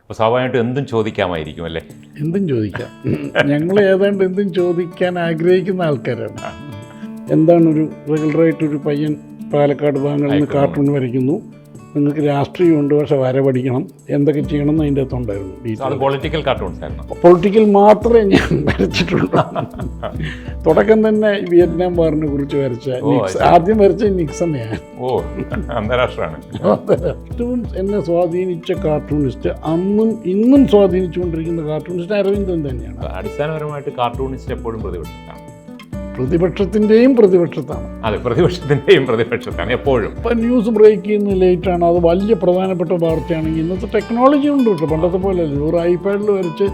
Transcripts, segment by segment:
അപ്പോൾ സ്വാഭാവികമായിട്ടും എന്തും ചോദിക്കാമായിരിക്കും അല്ലേ? എന്തും ചോദിക്കാം. ഞങ്ങൾ ഏതാണ്ട് എന്തും ചോദിക്കാൻ ആഗ്രഹിക്കുന്ന ആൾക്കാരാണ്. എന്താണ് ഒരു റെഗുലറായിട്ടൊരു പയ്യൻ പാലക്കാട് ഭാഗങ്ങളിൽ നിന്ന് കാർട്ടൂൺ വരയ്ക്കുന്നു, നിങ്ങൾക്ക് രാഷ്ട്രീയമുണ്ട് പക്ഷെ വര പഠിക്കണം, എന്തൊക്കെ ചെയ്യണം എന്ന് അതിൻ്റെ അകത്തുണ്ടായിരുന്നു. പൊളിറ്റിക്കൽ കാർട്ടൂൺസ് ആയിരുന്നു. പൊളിറ്റിക്കൽ മാത്രമേ ഞാൻ വരച്ചിട്ടുള്ളൂ. തുടക്കം തന്നെ വിയറ്റ്നാം വാറിനെ കുറിച്ച് വരച്ച ആദ്യം വരച്ച നിക്സണെയാണ്. അന്താരാഷ്ട്രമാണ്. ഏറ്റവും എന്നെ സ്വാധീനിച്ച കാർട്ടൂണിസ്റ്റ്, അന്നും ഇന്നും സ്വാധീനിച്ചുകൊണ്ടിരിക്കുന്ന കാർട്ടൂണിസ്റ്റ് അരവിന്ദൻ തന്നെയാണ്. അടിസ്ഥാനപരമായിട്ട് കാർട്ടൂണിസ്റ്റ് എപ്പോഴും പ്രതിപക്ഷത്താണ്. പ്രതിപക്ഷത്തിൻ്റെയും പ്രതിപക്ഷത്താണ്. അതെ, പ്രതിപക്ഷത്തിൻ്റെയും പ്രതിപക്ഷത്താണ് എപ്പോഴും. ഇപ്പം ന്യൂസ് ബ്രേക്ക് ചെയ്യുന്ന ലേറ്റാണ്, അത് വലിയ പ്രധാനപ്പെട്ട വാർത്തയാണെങ്കിൽ ഇന്നത്തെ ടെക്നോളജി ഉണ്ട് കേട്ടോ. പണ്ടത്തെ പോലെ അല്ല, ഒരു ഐപാഡിൽ വരച്ച്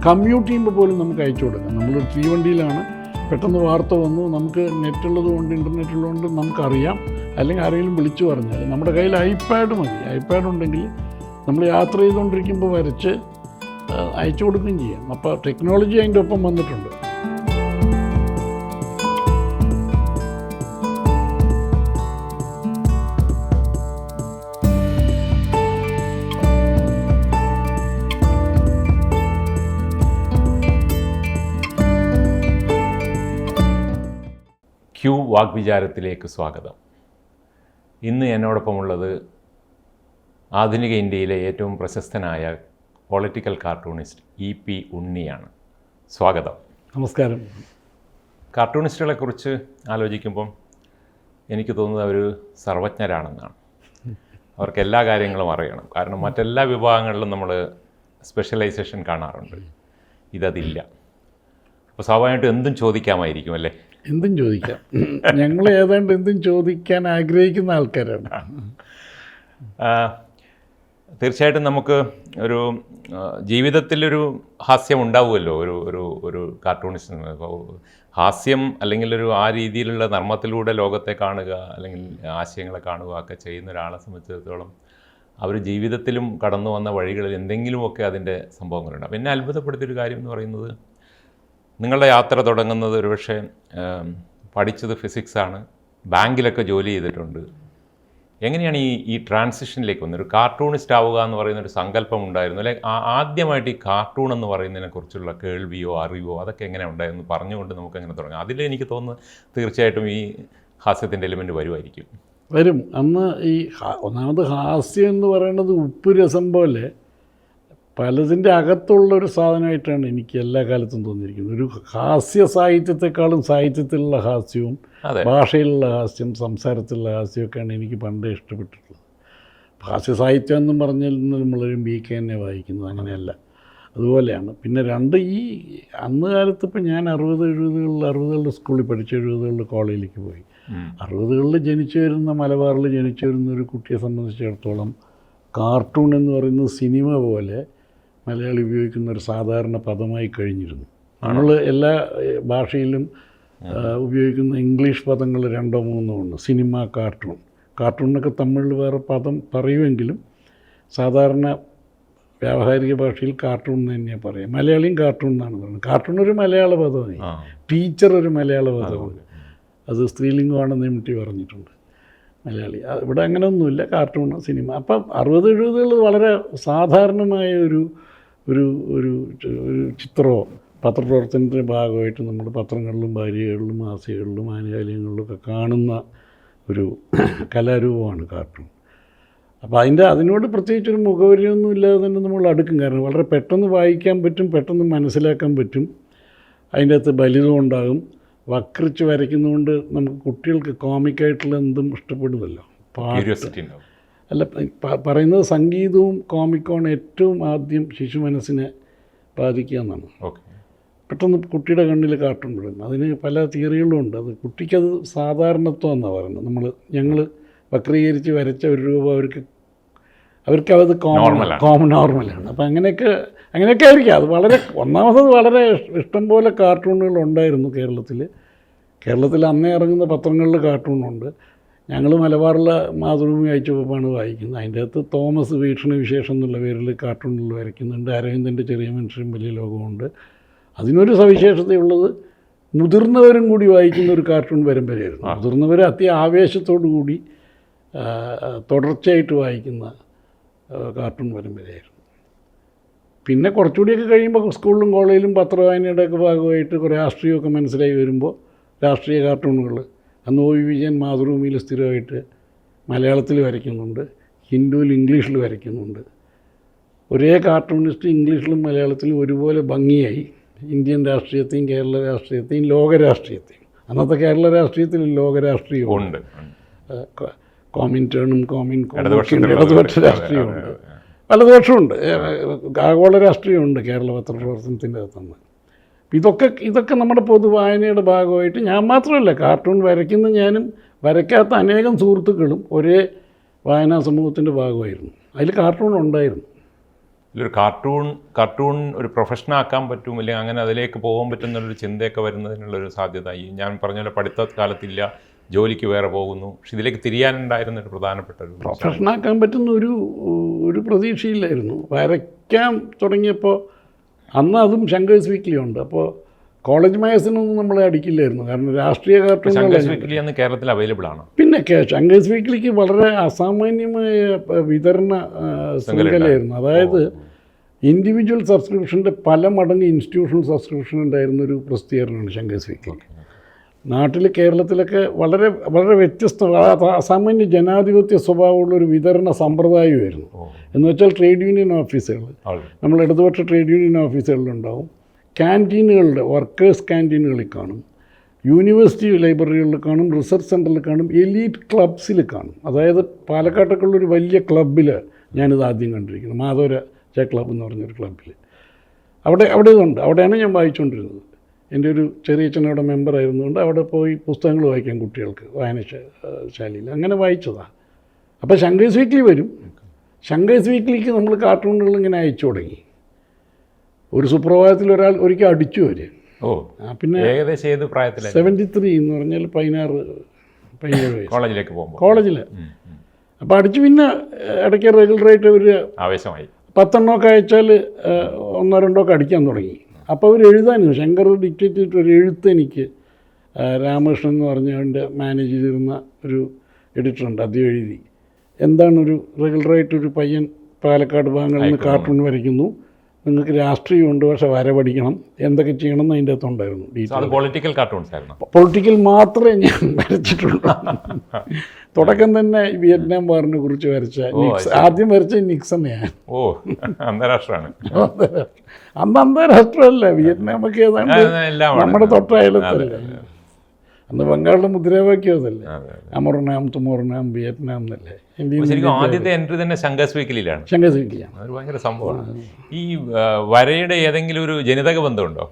കമ്മ്യൂട്ട് ചെയ്യുമ്പോൾ പോലും നമുക്ക് അയച്ചു കൊടുക്കാം. നമ്മളൊരു തീവണ്ടിയിലാണ്, പെട്ടെന്ന് വാർത്ത വന്നു, നമുക്ക് നെറ്റുള്ളത് കൊണ്ട് ഇൻ്റർനെറ്റ് ഉള്ളതുകൊണ്ട് നമുക്കറിയാം. അല്ലെങ്കിൽ ആരെങ്കിലും വിളിച്ചു പറഞ്ഞാൽ നമ്മുടെ കയ്യിൽ ഐപാഡ് മതി. ഐപാഡ് ഉണ്ടെങ്കിൽ നമ്മൾ യാത്ര ചെയ്തുകൊണ്ടിരിക്കുമ്പോൾ വരച്ച് അയച്ചു കൊടുക്കുകയും ചെയ്യാം. അപ്പോൾ ടെക്നോളജി അതിൻ്റെ ഒപ്പം വന്നിട്ടുണ്ട്. ക്യൂ വാഗ്വിചാരത്തിലേക്ക് സ്വാഗതം. ഇന്ന് എന്നോടൊപ്പമുള്ളത് ആധുനിക ഇന്ത്യയിലെ ഏറ്റവും പ്രശസ്തനായ പൊളിറ്റിക്കൽ കാർട്ടൂണിസ്റ്റ് EP ഉണ്ണിയാണ്. സ്വാഗതം. നമസ്കാരം. കാർട്ടൂണിസ്റ്റുകളെക്കുറിച്ച് ആലോചിക്കുമ്പം എനിക്ക് തോന്നുന്നത് അവർ സർവജ്ഞരാണെന്നാണ്. അവർക്ക് എല്ലാ കാര്യങ്ങളും അറിയണം. കാരണം മറ്റെല്ലാ വിഭാഗങ്ങളിലും നമ്മൾ സ്പെഷ്യലൈസേഷൻ കാണാറുണ്ട്, ഇതതില്ല. അപ്പോൾ സ്വാഭാവികമായിട്ടും എന്തും ചോദിക്കാമായിരിക്കും അല്ലേ? എന്തും ചോദിക്കാം. ഞങ്ങൾ ഏതാണ്ട് എന്തും ചോദിക്കാൻ ആഗ്രഹിക്കുന്ന ആൾക്കാരാണ്. തീർച്ചയായിട്ടും നമുക്ക് ഒരു ജീവിതത്തിലൊരു ഹാസ്യം ഉണ്ടാവുമല്ലോ. ഒരു കാർട്ടൂണിസ്റ്റിന് ഹാസ്യം അല്ലെങ്കിൽ ആ രീതിയിലുള്ള നർമ്മത്തിലൂടെ ലോകത്തെ കാണുക അല്ലെങ്കിൽ ആശയങ്ങളെ കാണുക ഒക്കെ ചെയ്യുന്ന ഒരാളെ സംബന്ധിച്ചിടത്തോളം അവർ ജീവിതത്തിലും കടന്നു വന്ന വഴികളിൽ എന്തെങ്കിലുമൊക്കെ അതിൻ്റെ സംഭവങ്ങളുണ്ട്. പിന്നെ അത്ഭുതപ്പെടുത്തിയൊരു കാര്യം എന്ന് പറയുന്നത്, നിങ്ങളുടെ യാത്ര തുടങ്ങുന്നത് ഒരുപക്ഷെ പഠിച്ചത് ഫിസിക്സാണ്, ബാങ്കിലൊക്കെ ജോലി ചെയ്തിട്ടുണ്ട്. എങ്ങനെയാണ് ഈ ട്രാൻസിഷനിലേക്ക് വന്നത്? ഒരു കാർട്ടൂണിസ്റ്റ് ആവുക എന്ന് പറയുന്നൊരു സങ്കല്പം ഉണ്ടായിരുന്നു അല്ലെ? ആദ്യമായിട്ട് ഈ കാർട്ടൂൺ എന്ന് പറയുന്നതിനെക്കുറിച്ചുള്ള കേൾവിയോ അറിവോ അതൊക്കെ എങ്ങനെ ഉണ്ടായിരുന്നു പറഞ്ഞുകൊണ്ട് നമുക്കങ്ങനെ തുടങ്ങാം. അതിൽ എനിക്ക് തോന്നുന്നു തീർച്ചയായിട്ടും ഈ ഹാസ്യത്തിൻ്റെ എലിമെൻ്റ് വരും. അന്ന് ഈ ഒന്നാമത് ഹാസ്യം എന്ന് പറയുന്നത് ഉപ്പ് രസം പോലെ പലതിൻ്റെ അകത്തുള്ളൊരു സാധനമായിട്ടാണ് എനിക്ക് എല്ലാ കാലത്തും തോന്നിയിരിക്കുന്നത്. ഒരു ഹാസ്യ സാഹിത്യത്തെക്കാളും സാഹിത്യത്തിലുള്ള ഹാസ്യവും ഭാഷയിലുള്ള ഹാസ്യം, സംസാരത്തിലുള്ള ഹാസ്യമൊക്കെയാണ് എനിക്ക് പണ്ടേ ഇഷ്ടപ്പെട്ടിട്ടുള്ളത്. ഹാസ്യ സാഹിത്യം എന്നും പറഞ്ഞാൽ നമ്മളൊരു BK തന്നെ വായിക്കുന്നത്, അങ്ങനെയല്ല. അതുപോലെയാണ്. പിന്നെ ഈ അന്ന് കാലത്ത് ഇപ്പം ഞാൻ 60-70കളുടെ സ്കൂളിൽ പഠിച്ച, 70കളുടെ കോളേജിലേക്ക് പോയി. 60കളിൽ ജനിച്ചു വരുന്ന, മലബാറിൽ ജനിച്ചു വരുന്ന ഒരു കുട്ടിയെ സംബന്ധിച്ചിടത്തോളം കാർട്ടൂൺ എന്ന് പറയുന്നത് സിനിമ പോലെ മലയാളി ഉപയോഗിക്കുന്ന ഒരു സാധാരണ പദമായി കഴിഞ്ഞിരുന്നു. നമ്മൾ എല്ലാ ഭാഷയിലും ഉപയോഗിക്കുന്ന ഇംഗ്ലീഷ് പദങ്ങൾ 2-3 ഉണ്ട്. സിനിമ, കാർട്ടൂണിനൊക്കെ തമിഴിൽ വേറെ പദം പറയുമെങ്കിലും സാധാരണ വ്യാവഹാരിക ഭാഷയിൽ കാർട്ടൂൺ എന്ന് തന്നെയാണ് പറയുക. മലയാളിയും കാർട്ടൂൺ എന്നാണ് പറയുന്നത്. കാർട്ടൂൺ ഒരു മലയാള പദമായി, ടീച്ചർ ഒരു മലയാള പദമാണ്. അത് സ്ത്രീലിംഗമാണെന്ന് MT പറഞ്ഞിട്ടുണ്ട്. മലയാളി ഇവിടെ അങ്ങനെയൊന്നുമില്ല, കാർട്ടൂൺ, സിനിമ. അപ്പം 60-70കളിൽ വളരെ സാധാരണമായ ഒരു ചിത്രമോ പത്രപ്രവർത്തനത്തിൻ്റെ ഭാഗമായിട്ട് നമ്മൾ പത്രങ്ങളിലും വാരികകളിലും മാസികകളിലും ആനുകാലികങ്ങളിലും ഒക്കെ കാണുന്ന ഒരു കലാരൂപമാണ് കാർട്ടൂൺ. അപ്പോൾ അതിനോട് പ്രത്യേകിച്ചൊരു മുഖവരിയൊന്നും ഇല്ലാതെ തന്നെ നമ്മൾ അടുക്കും. കാരണം വളരെ പെട്ടെന്ന് വായിക്കാൻ പറ്റും, പെട്ടെന്ന് മനസ്സിലാക്കാൻ പറ്റും. അതിൻ്റെ അകത്ത് ബലിതം ഉണ്ടാകും. വക്രിച്ച് വരയ്ക്കുന്നതുകൊണ്ട് നമുക്ക് കുട്ടികൾക്ക് കോമിക്കായിട്ടുള്ള എന്തും ഇഷ്ടപ്പെടുമല്ലോ. അല്ല, പറയുന്നത് സംഗീതവും കോമിക്കുമാണ് ഏറ്റവും ആദ്യം ശിശു മനസ്സിനെ ബാധിക്കുക എന്നാണ്. പെട്ടെന്ന് കുട്ടിയുടെ കണ്ണിൽ കാർട്ടൂൺ വിടും. അതിന് പല തിയറികളും ഉണ്ട്. അത് കുട്ടിക്കത് സാധാരണത്വം എന്നാണ് പറയുന്നത്. ഞങ്ങൾ വക്രീകരിച്ച് വരച്ച ഒരു രൂപം അവർക്കത് നോർമലാണ്. അപ്പം അങ്ങനെയൊക്കെ ആയിരിക്കും. അത് ഒന്നാമത് വളരെ ഇഷ്ടംപോലെ കാർട്ടൂണുകൾ ഉണ്ടായിരുന്നു കേരളത്തിൽ അന്നേ ഇറങ്ങുന്ന പത്രങ്ങളിൽ കാർട്ടൂണുണ്ട്. ഞങ്ങൾ മലബാറിലെ മാതൃഭൂമി അയച്ചുവെപ്പാണ് വായിക്കുന്നത്. അതിൻ്റെ അകത്ത് തോമസ് വീക്ഷണ വിശേഷം എന്നുള്ള പേരിൽ കാർട്ടൂണിൽ വരയ്ക്കുന്നുണ്ട്. അരവിന്ദൻ്റെ ചെറിയ മനുഷ്യരും വലിയ ലോകമുണ്ട്. അതിനൊരു സവിശേഷതയുള്ളത്, മുതിർന്നവരും കൂടി വായിക്കുന്ന ഒരു കാർട്ടൂൺ പരമ്പരയായിരുന്നു. മുതിർന്നവർ ആവേശത്തോടു കൂടി തുടർച്ചയായിട്ട് വായിക്കുന്ന കാർട്ടൂൺ പരമ്പരയായിരുന്നു. പിന്നെ കുറച്ചുകൂടിയൊക്കെ കഴിയുമ്പോൾ സ്കൂളിലും കോളേജിലും പത്രവായനയുടെയൊക്കെ ഭാഗമായിട്ട് കുറേ രാഷ്ട്രീയമൊക്കെ മനസ്സിലായി വരുമ്പോൾ രാഷ്ട്രീയ കാർട്ടൂണുകൾ അന്ന് ഒ. വി. വിജയൻ മാതൃഭൂമിയിൽ സ്ഥിരമായിട്ട് മലയാളത്തിൽ വരയ്ക്കുന്നുണ്ട്, ഹിന്ദുവിൽ ഇംഗ്ലീഷിൽ വരയ്ക്കുന്നുണ്ട്. ഒരേ കാർട്ടൂണിസ്റ്റ് ഇംഗ്ലീഷിലും മലയാളത്തിലും ഒരുപോലെ ഭംഗിയായി ഇന്ത്യൻ രാഷ്ട്രീയത്തെയും കേരള രാഷ്ട്രീയത്തെയും ലോക രാഷ്ട്രീയത്തെയും, അന്നത്തെ കേരള രാഷ്ട്രീയത്തിൽ ലോക രാഷ്ട്രീയമുണ്ട്, കോമിൻറ്റേണും ഇടതുപക്ഷ രാഷ്ട്രീയമുണ്ട്, വലതുപക്ഷമുണ്ട്, ആഗോള രാഷ്ട്രീയമുണ്ട് കേരള പത്രപ്രവർത്തനത്തിൻ്റെ അകത്തുനിന്ന്. ഇതൊക്കെ നമ്മുടെ പൊതുവായനയുടെ ഭാഗമായിട്ട് ഞാൻ മാത്രമല്ല, കാർട്ടൂൺ വരയ്ക്കുന്ന ഞാനും വരയ്ക്കാത്ത അനേകം സുഹൃത്തുക്കളും ഒരേ വായനാ സമൂഹത്തിൻ്റെ ഭാഗമായിരുന്നു. അതിൽ കാർട്ടൂൺ ഉണ്ടായിരുന്നു. ഒരു കാർട്ടൂൺ ഒരു പ്രൊഫഷനാക്കാൻ പറ്റും, അല്ലെങ്കിൽ അങ്ങനെ അതിലേക്ക് പോകാൻ പറ്റുന്നുള്ളൊരു ചിന്തയൊക്കെ വരുന്നതിനുള്ളൊരു സാധ്യത ഈ ഞാൻ പറഞ്ഞ പോലെ പഠിത്ത കാലത്തില്ല, ജോലിക്ക് വേറെ പോകുന്നു, പക്ഷെ ഇതിലേക്ക് തിരിയാനുണ്ടായിരുന്ന ഒരു പ്രധാനപ്പെട്ട ഒരു പ്രൊഫഷനാക്കാൻ പറ്റുന്ന ഒരു പ്രതീക്ഷയില്ലായിരുന്നു. വരയ്ക്കാൻ തുടങ്ങിയപ്പോൾ അന്ന് അതും ശങ്കേഴ്സ് വീക്ക്ലി ഉണ്ട്. അപ്പോൾ കോളേജ് മാഗസിനൊന്നും നമ്മളെ അടിക്കില്ലായിരുന്നു, കാരണം രാഷ്ട്രീയ ശങ്കേഴ്സ് വീക്ക്ലി അന്ന് കേരളത്തിൽ അവൈലബിൾ ആണ്. പിന്നെ ശങ്കേഴ്സ് വീക്ക്ലിക്ക് വളരെ അസാമാന്യമായ വിതരണ ശൃംഖലയായിരുന്നു. അതായത് ഇൻഡിവിജ്വൽ സബ്സ്ക്രിപ്ഷൻ്റെ പല മടങ്ങ് ഇൻസ്റ്റിറ്റ്യൂഷണൽ സബ്സ്ക്രിപ്ഷൻ ഉണ്ടായിരുന്ന ഒരു പ്രസിദ്ധീകരണമാണ് ശങ്കേഴ്സ് വീക്ക്ലി. നാട്ടിൽ കേരളത്തിലൊക്കെ വളരെ വളരെ വ്യത്യസ്ത അസാമാന്യ ജനാധിപത്യ സ്വഭാവമുള്ളൊരു വിതരണ സമ്പ്രദായമായിരുന്നു. എന്ന് വെച്ചാൽ ട്രേഡ് യൂണിയൻ ഓഫീസുകൾ, നമ്മൾ ഇടതുപക്ഷ ട്രേഡ് യൂണിയൻ ഓഫീസുകളിലുണ്ടാവും, ക്യാൻറ്റീനുകളുടെ വർക്കേഴ്സ് ക്യാൻറ്റീനുകളിൽ കാണും, യൂണിവേഴ്സിറ്റി ലൈബ്രറികളിൽ കാണും, റിസർച്ച് സെൻറ്ററിൽ കാണും, എലീറ്റ് ക്ലബ്സിൽ കാണും. അതായത് പാലക്കാട്ടൊക്കെ ഉള്ളൊരു വലിയ ക്ലബ്ബിൽ ഞാനിത് ആദ്യം കണ്ടിരിക്കുന്നത്, മാധവര ക്ലബ്ബ് എന്ന് പറഞ്ഞൊരു ക്ലബ്ബിൽ. അവിടെ ഇതുണ്ട്, അവിടെയാണ് ഞാൻ വായിച്ചുകൊണ്ടിരുന്നത്. എൻ്റെ ഒരു ചെറിയച്ഛനവിടെ മെമ്പറായിരുന്നുകൊണ്ട് അവിടെ പോയി പുസ്തകങ്ങൾ വായിക്കാൻ കുട്ടികൾക്ക് വായനശാലയിൽ അങ്ങനെ വായിച്ചതാണ്. അപ്പോൾ ശങ്കേഴ്സ് വീക്ക്ലി വരും. ശങ്കേഴ്സ് വീക്ക്ലിക്ക് നമ്മൾ കാർട്ടൂണുകൾ ഇങ്ങനെ അയച്ചു തുടങ്ങി. ഒരു സുപ്രഭാതത്തിൽ ഒരിക്കൽ അടിച്ചു വരും. പിന്നെ ഏകദേശം ഏത് പ്രായത്തിൽ 73 എന്ന് പറഞ്ഞാൽ 16-17 വയസ്സ് കോളേജിലേക്ക് പോകുമ്പോൾ കോളേജിൽ. അപ്പോൾ അടിച്ച് പിന്നെ ഇടയ്ക്ക് റെഗുലറായിട്ട് ഒരു ആവേശമായി 10 എണ്ണമൊക്കെ അയച്ചാൽ 1-2 ഒക്കെ അടിക്കാൻ തുടങ്ങി. അപ്പോൾ അവർ എഴുതാനും ശങ്കർ ഡിക്റ്റേറ്റ് ചെയ്തിട്ട് ഒരു എഴുത്ത് എനിക്ക് രാമകൃഷ്ണൻ എന്ന് പറഞ്ഞവൻ്റെ മാനേജ് ചെയ്തിരുന്ന ഒരു എഡിറ്ററുണ്ട്, അദ്ദേഹം എഴുതി. എന്താണ് ഒരു റെഗുലറായിട്ടൊരു പയ്യൻ പാലക്കാട് ഭാഗങ്ങളിൽ നിന്ന് കാർട്ടൂൺ വരയ്ക്കുന്നു, നിങ്ങൾക്ക് രാഷ്ട്രീയമുണ്ട് പക്ഷേ വര പഠിക്കണം, എന്തൊക്കെ ചെയ്യണം എന്ന് അതിൻ്റെ അകത്തുണ്ടായിരുന്നു. പൊളിറ്റിക്കൽ കാർട്ടൂൺസ് ആയിരുന്നു. പൊളിറ്റിക്കൽ മാത്രമേ ഞാൻ വരച്ചിട്ടുള്ളൂ. തുടക്കം തന്നെ വിയറ്റ്നാം വാറിനെ കുറിച്ച് വരച്ച ആദ്യം വരച്ച നിക്സണെയാണ്. അന്താരാഷ്ട്രമാണ്. അന്ന് അന്താരാഷ്ട്രമല്ല, വിയറ്റ്നാമൊക്കെ ഏതാണ്ട് നമ്മുടെ തൊട്ടയലത്തല്ലേ. അന്ന് ബംഗാളിലെ മുദ്രാവാക്യം അതല്ലേ, അമർനാം തുമർനാം വിയറ്റ്നാം എന്നല്ലേ. ആദ്യത്തെ എൻട്രി തന്നെ ശങ്കേഴ്സ് വീക്ക്ലിയിലാണ്. ശങ്കേഴ്സ് വീക്ക്ലിയാണ്. അതൊരു ഭയങ്കര സംഭവമാണ്. ഈ വരയുടെ ഏതെങ്കിലും ഒരു ജനിതക ബന്ധമുണ്ടോ?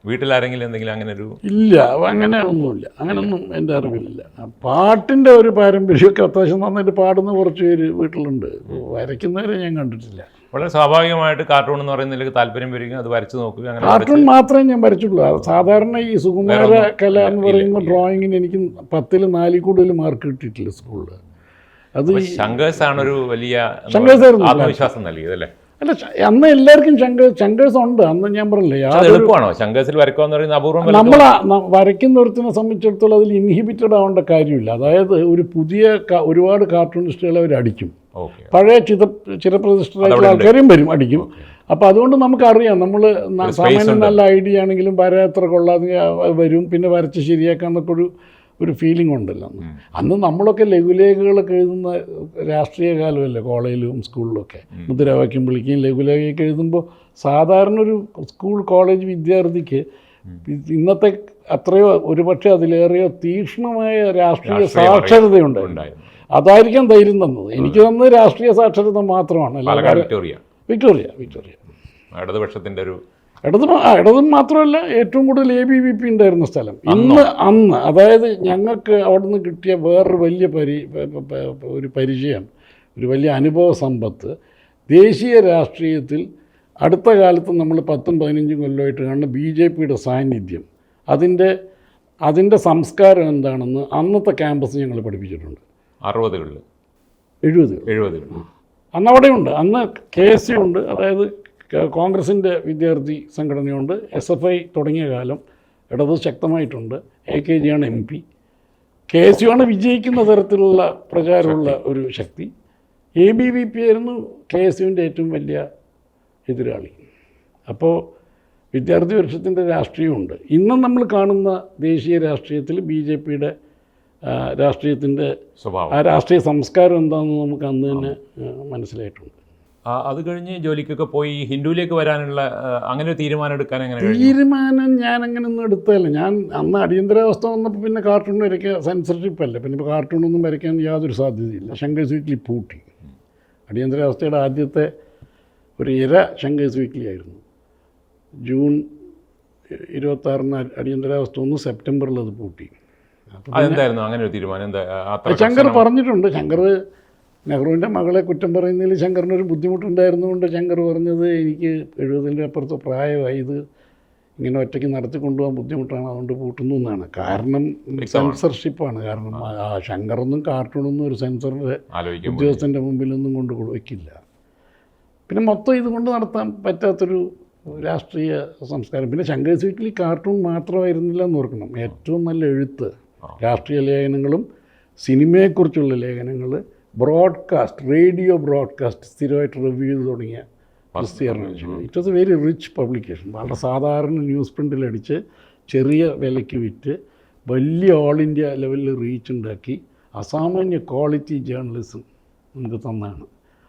വീട്ടിലാരെങ്കിലും എന്തെങ്കിലും അങ്ങനെ ഒരു? ഇല്ല, അങ്ങനെ ഒന്നുമില്ല, അങ്ങനെയൊന്നും എൻ്റെ അറിവിലില്ല. പാട്ടിൻ്റെ ഒരു പാരമ്പര്യമൊക്കെ അത്യാവശ്യം നന്നായിട്ട് പാടുന്ന കുറച്ച് പേര് വീട്ടിലുണ്ട്, വരയ്ക്കുന്നവരെ ഞാൻ കണ്ടിട്ടില്ല. വളരെ സ്വാഭാവികമായിട്ട് കാർട്ടൂൺ എന്ന് പറയുന്നതിലേക്ക് താല്പര്യം വരികയും അത് വരച്ചു നോക്കുക. കാർട്ടൂൺ മാത്രമേ ഞാൻ വരച്ചിട്ടുള്ളൂ. സാധാരണ ഈ സുകുമാര കല എന്ന് പറയുമ്പോൾ ഡ്രോയിങ്ങിന് എനിക്ക് 10-ൽ 4 കൂടുതൽ മാർക്ക് കിട്ടിയിട്ടില്ല സ്കൂളിൽ. അത് ശങ്കേഴ്സ് ആണ് ഒരു വലിയ ആത്മവിശ്വാസം നൽകിയത് അല്ലേ? അല്ല, അന്ന് എല്ലാവർക്കും ശങ്കേഴ്സ് ഉണ്ട്. അന്ന് ഞാൻ പറഞ്ഞില്ലേ, എളുപ്പമാണോ ശങ്കേഴ്സിൽ വരയ്ക്കുക എന്ന് അപൂർവം? നമ്മൾ വരയ്ക്കുന്നൊരുത്തിനെ സംബന്ധിച്ചിടത്തോളം അതിൽ ഇൻഹിബിറ്റഡ് ആവേണ്ട കാര്യമില്ല. അതായത് ഒരു പുതിയ ഒരുപാട് കാർട്ടൂണിസ്റ്റുകളെ അവർ അടിക്കും, പഴയ ചിരപ്രതിഷ്ഠിതരായിട്ടുള്ള ആൾക്കാരെയും വരും അടിക്കും. അപ്പോൾ അതുകൊണ്ട് നമുക്കറിയാം, നമ്മൾ സാമാന്യം നല്ല ഐഡിയ ആണെങ്കിലും വര എത്ര കൊള്ളാതെ വരും, പിന്നെ വരച്ച് ശരിയാക്കാന്നൊക്കെ ഒരു ഫീലിംഗ് ഉണ്ടല്ലോ. അന്ന് നമ്മളൊക്കെ ലഘുലേഖകളൊക്കെ എഴുതുന്ന രാഷ്ട്രീയ കാലമല്ലേ, കോളേജിലും സ്കൂളിലൊക്കെ മുദ്രാവാക്യം വിളിക്കുകയും ലഘുലേഖയൊക്കെ എഴുതുമ്പോൾ സാധാരണ ഒരു സ്കൂൾ കോളേജ് വിദ്യാർത്ഥിക്ക് ഇന്നത്തെ അത്രയോ ഒരുപക്ഷെ അതിലേറെയോ തീക്ഷ്ണമായ രാഷ്ട്രീയ സാക്ഷരതയുണ്ടായിരുന്നു. അതായിരിക്കാം ധൈര്യം തന്നത്. എനിക്ക് തന്നത് രാഷ്ട്രീയ സാക്ഷരത മാത്രമാണ്. വിക്ടോറിയ ഇടതുപക്ഷത്തിൻ്റെ ഒരു ഇടതും മാത്രമല്ല, ഏറ്റവും കൂടുതൽ ABVP ഉണ്ടായിരുന്ന സ്ഥലം അന്ന്. അതായത് ഞങ്ങൾക്ക് അവിടെ നിന്ന് കിട്ടിയ വേറൊരു വലിയ ഒരു പരിചയം, ഒരു വലിയ അനുഭവ സമ്പത്ത്, ദേശീയ രാഷ്ട്രീയത്തിൽ അടുത്ത കാലത്ത് നമ്മൾ 10-15 കൊല്ലമായിട്ട് കാണുന്ന BJPയുടെ സാന്നിധ്യം, അതിൻ്റെ സംസ്കാരം എന്താണെന്ന് അന്നത്തെ ക്യാമ്പസ് ഞങ്ങൾ പഠിപ്പിച്ചിട്ടുണ്ട്. 60-കളിൽ 70 അന്നവിടെയുണ്ട്. അന്ന് KSU ഉണ്ട്, അതായത് കോൺഗ്രസിൻ്റെ വിദ്യാർത്ഥി സംഘടനയുണ്ട്. SFI തുടങ്ങിയ കാലം ഇടത് ശക്തമായിട്ടുണ്ട്. AKG ആണ് MP. KSU ആണ് വിജയിക്കുന്ന തരത്തിലുള്ള പ്രചാരമുള്ള ഒരു ശക്തി. ABVP ആയിരുന്നു KSUവിൻ്റെ ഏറ്റവും വലിയ എതിരാളി. അപ്പോൾ വിദ്യാർത്ഥി വർഷത്തിൻ്റെ രാഷ്ട്രീയമുണ്ട്. ഇന്നും നമ്മൾ കാണുന്ന ദേശീയ രാഷ്ട്രീയത്തിൽ BJPയുടെ രാഷ്ട്രീയത്തിൻ്റെ സ്വഭാവം, ആ രാഷ്ട്രീയ സംസ്കാരം എന്താണെന്ന് നമുക്ക് അന്ന് തന്നെ മനസ്സിലായിട്ടുണ്ട്. അത് കഴിഞ്ഞ് ജോലിക്കൊക്കെ പോയി ഹിന്ദുവിലേക്ക് വരാനുള്ള അങ്ങനെ ഒരു തീരുമാനം എടുക്കാൻ എങ്ങനെ കഴിഞ്ഞു? തീരുമാനം ഞാൻ അങ്ങനെ ഒന്നും എടുത്തതല്ല. ഞാൻ അന്ന് അടിയന്തരാവസ്ഥ വന്നപ്പോൾ പിന്നെ കാർട്ടൂൺ വരയ്ക്കാൻ സെൻസർഷിപ്പ് അല്ല, പിന്നെ ഇപ്പോൾ കാർട്ടൂണൊന്നും വരയ്ക്കാൻ യാതൊരു സാധ്യതയില്ല. ശങ്കേഴ്സ് വീക്ക്ലി പൂട്ടി. അടിയന്തരാവസ്ഥയുടെ ആദ്യത്തെ ഒരു ഇര ശങ്കേഴ്സ് വീക്ക്ലി ആയിരുന്നു. ജൂൺ 26 അടിയന്തരാവസ്ഥ വന്നു, സെപ്റ്റംബറിൽ അത് പൂട്ടി. അതെന്തായിരുന്നു അങ്ങനെ ഒരു തീരുമാനം? ശങ്കർ പറഞ്ഞിട്ടുണ്ട്. ശങ്കർ നെഹ്റുവിൻ്റെ മകളെ കുറ്റം പറയുന്നതിൽ ശങ്കറിനൊരു ബുദ്ധിമുട്ടുണ്ടായിരുന്നുകൊണ്ട് ശങ്കർ പറഞ്ഞത് എനിക്ക് 70-ൻ്റെ അപ്പുറത്ത് പ്രായമായി, ഇത് ഇങ്ങനെ ഒറ്റയ്ക്ക് നടത്തി കൊണ്ടുപോകാൻ ബുദ്ധിമുട്ടാണ്, അതുകൊണ്ട് പൂട്ടുന്നു എന്നാണ്. കാരണം സെൻസർഷിപ്പാണ്. കാരണം ശങ്കറൊന്നും കാർട്ടൂണൊന്നും ഒരു സെൻസറിൻ്റെ ഉദ്യോഗസ്ഥൻ്റെ മുമ്പിലൊന്നും കൊണ്ട് വയ്ക്കില്ല. പിന്നെ മൊത്തം ഇതുകൊണ്ട് നടത്താൻ പറ്റാത്തൊരു രാഷ്ട്രീയ സംസ്കാരം. പിന്നെ ശങ്കേഴ്സ് വീക്ക്ലി കാർട്ടൂൺ മാത്രമായിരുന്നില്ല എന്ന് ഓർക്കണം. ഏറ്റവും നല്ല എഴുത്ത്, രാഷ്ട്രീയ ലേഖനങ്ങളും സിനിമയെക്കുറിച്ചുള്ള ലേഖനങ്ങൾ, ബ്രോഡ്കാസ്റ്റ്, റേഡിയോ ബ്രോഡ്കാസ്റ്റ് സ്ഥിരമായിട്ട് റിവ്യൂ ചെയ്ത് തുടങ്ങിയ പ്രസിദ്ധീകരണം. It was A very rich publication. വളരെ സാധാരണ ന്യൂസ് പ്രിൻ്റിലടിച്ച് ചെറിയ വിലയ്ക്ക് വിറ്റ് വലിയ ഓൾ ഇന്ത്യ ലെവലിൽ റീച്ച് ഉണ്ടാക്കി അസാമാന്യ ക്വാളിറ്റി ജേർണലിസം നമുക്ക് തന്നാണ്.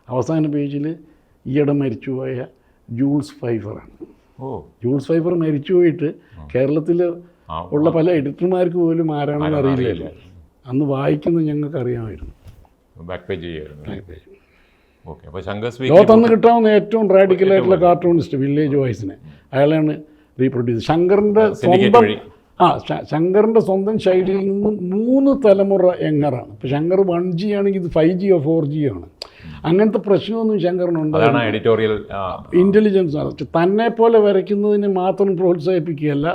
അവസാന പേജിൽ ഈയിടെ മരിച്ചുപോയ ജൂൾസ് ഫൈഫറാണ്. ജൂൾസ് ഫൈഫർ മരിച്ചുപോയിട്ട് കേരളത്തിൽ ഉള്ള പല എഡിറ്റർമാർക്ക് പോലും ആരാണെന്ന് അറിയില്ലല്ലോ. അന്ന് വായിക്കുന്നത് ഞങ്ങൾക്ക് അറിയാമായിരുന്നു. ലോകത്തന്ന് കിട്ടാവുന്ന ഏറ്റവും റാഡിക്കലായിട്ടുള്ള കാർട്ടൂണിസ്റ്റ് വില്ലേജ് വോയിസിനെ അയാളാണ് റീപ്രൊഡ്യൂസ്. ശങ്കറിൻ്റെ സ്വന്തം ശൈലിയിൽ നിന്നും 3 തലമുറ യങ്ങറാണ്. ഇപ്പോൾ ശങ്കർ 1G ആണെങ്കിൽ ഇത് 5G or 4G ആണ്. അങ്ങനത്തെ പ്രശ്നമൊന്നും ശങ്കറിനുണ്ട്. ഇൻ്റലിജൻസ് ആണ്. തന്നെ പോലെ വരയ്ക്കുന്നതിന് മാത്രം പ്രോത്സാഹിപ്പിക്കുകയല്ല,